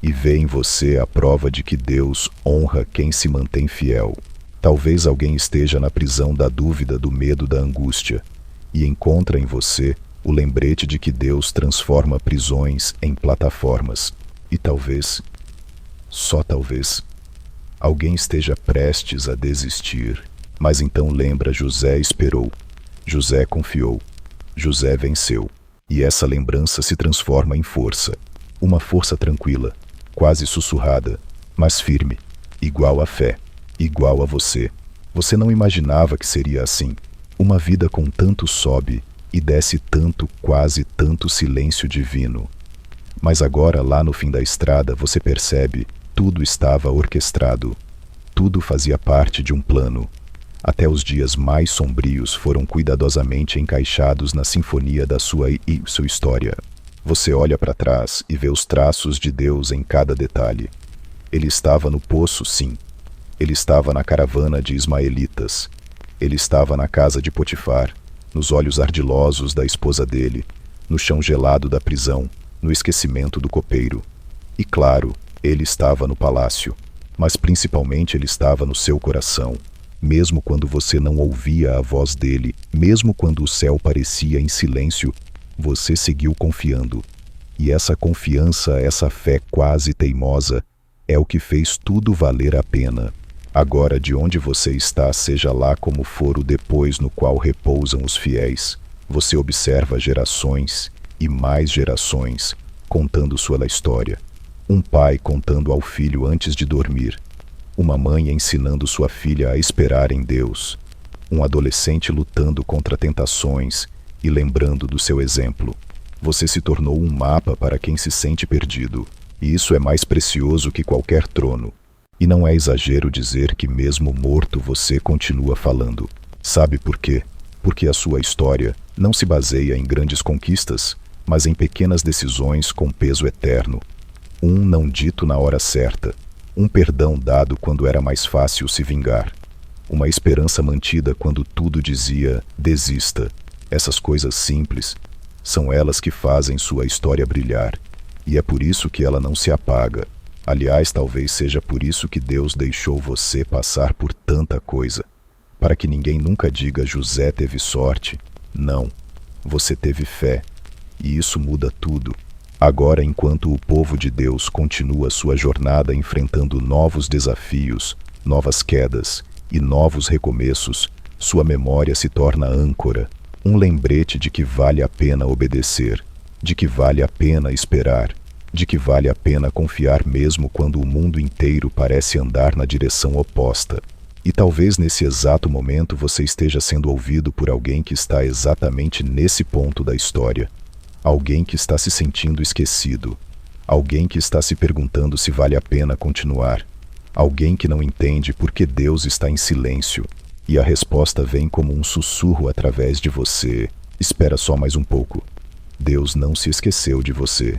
e vê em você a prova de que Deus honra quem se mantém fiel. Talvez alguém esteja na prisão da dúvida, do medo, da angústia e encontra em você o lembrete de que Deus transforma prisões em plataformas. E talvez, só talvez, alguém esteja prestes a desistir. Mas então lembra: José esperou, José confiou, José venceu. E essa lembrança se transforma em força. Uma força tranquila, quase sussurrada, mas firme, igual à fé, igual a você. Você não imaginava que seria assim. Uma vida com tanto sobe e desce, tanto, quase tanto silêncio divino. Mas agora, lá no fim da estrada, você percebe: tudo estava orquestrado. Tudo fazia parte de um plano. Até os dias mais sombrios foram cuidadosamente encaixados na sinfonia da sua história. Você olha para trás e vê os traços de Deus em cada detalhe. Ele estava no poço, sim. Ele estava na caravana de ismaelitas. Ele estava na casa de Potifar, nos olhos ardilosos da esposa dele, no chão gelado da prisão, no esquecimento do copeiro. E claro, ele estava no palácio, mas principalmente ele estava no seu coração. Mesmo quando você não ouvia a voz dele, mesmo quando o céu parecia em silêncio, você seguiu confiando. E essa confiança, essa fé quase teimosa, é o que fez tudo valer a pena. Agora, de onde você está, seja lá como for o depois no qual repousam os fiéis, você observa gerações e mais gerações contando sua história. Um pai contando ao filho antes de dormir. Uma mãe ensinando sua filha a esperar em Deus. Um adolescente lutando contra tentações e lembrando do seu exemplo. Você se tornou um mapa para quem se sente perdido. E isso é mais precioso que qualquer trono. E não é exagero dizer que mesmo morto você continua falando. Sabe por quê? Porque a sua história não se baseia em grandes conquistas, mas em pequenas decisões com peso eterno. Um não dito na hora certa. Um perdão dado quando era mais fácil se vingar. Uma esperança mantida quando tudo dizia: desista. Essas coisas simples são elas que fazem sua história brilhar. E é por isso que ela não se apaga. Aliás, talvez seja por isso que Deus deixou você passar por tanta coisa. Para que ninguém nunca diga: José teve sorte. Não. Você teve fé. E isso muda tudo. Agora, enquanto o povo de Deus continua sua jornada enfrentando novos desafios, novas quedas e novos recomeços, sua memória se torna âncora, um lembrete de que vale a pena obedecer, de que vale a pena esperar, de que vale a pena confiar mesmo quando o mundo inteiro parece andar na direção oposta. E talvez nesse exato momento você esteja sendo ouvido por alguém que está exatamente nesse ponto da história. Alguém que está se sentindo esquecido. Alguém que está se perguntando se vale a pena continuar. Alguém que não entende por que Deus está em silêncio. E a resposta vem como um sussurro através de você: espera só mais um pouco. Deus não se esqueceu de você.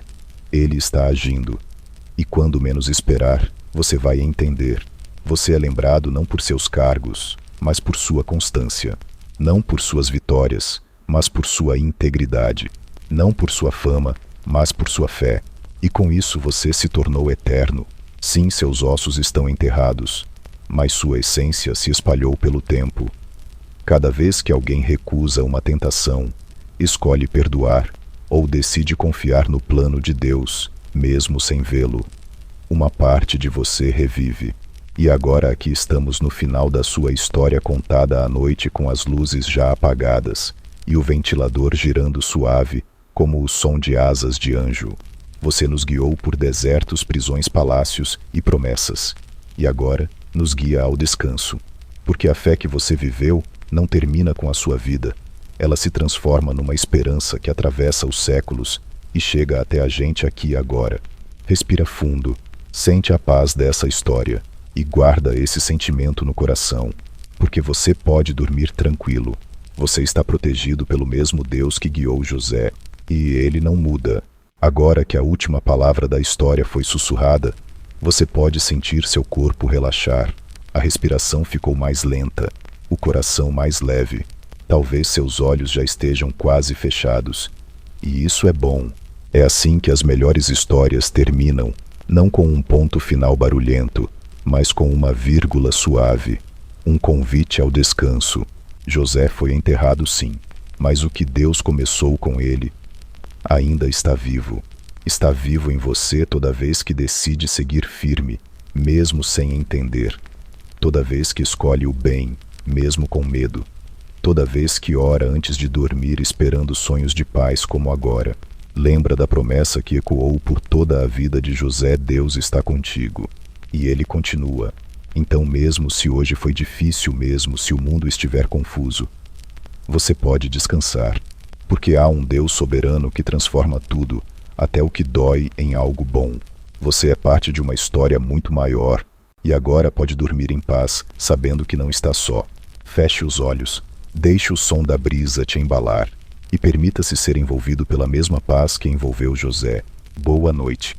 Ele está agindo. E quando menos esperar, você vai entender. Você é lembrado não por seus cargos, mas por sua constância. Não por suas vitórias, mas por sua integridade. Não por sua fama, mas por sua fé. E com isso você se tornou eterno. Sim, seus ossos estão enterrados, mas sua essência se espalhou pelo tempo. Cada vez que alguém recusa uma tentação, escolhe perdoar, ou decide confiar no plano de Deus, mesmo sem vê-lo, uma parte de você revive. E agora aqui estamos no final da sua história contada à noite, com as luzes já apagadas e o ventilador girando suave como o som de asas de anjo. Você nos guiou por desertos, prisões, palácios e promessas. E agora nos guia ao descanso. Porque a fé que você viveu não termina com a sua vida. Ela se transforma numa esperança que atravessa os séculos e chega até a gente aqui e agora. Respira fundo Sente a paz dessa história e guarda esse sentimento no coração, porque você pode dormir tranquilo. Você está protegido pelo mesmo Deus que guiou José, e ele não muda. Agora que a última palavra da história foi sussurrada, você pode sentir seu corpo relaxar. A respiração ficou mais lenta, o coração mais leve. Talvez seus olhos já estejam quase fechados. E isso é bom. É assim que as melhores histórias terminam, não com um ponto final barulhento, mas com uma vírgula suave, um convite ao descanso. José foi enterrado sim, mas o que Deus começou com ele ainda está vivo. Está vivo em você toda vez que decide seguir firme, mesmo sem entender. Toda vez que escolhe o bem, mesmo com medo. Toda vez que ora antes de dormir esperando sonhos de paz como agora. Lembra da promessa que ecoou por toda a vida de José: Deus está contigo. E ele continua. Então, mesmo se hoje foi difícil, mesmo se o mundo estiver confuso, você pode descansar, porque há um Deus soberano que transforma tudo, até o que dói, em algo bom. Você é parte de uma história muito maior, e agora pode dormir em paz, sabendo que não está só. Feche os olhos, deixe o som da brisa te embalar, e permita-se ser envolvido pela mesma paz que envolveu José. Boa noite.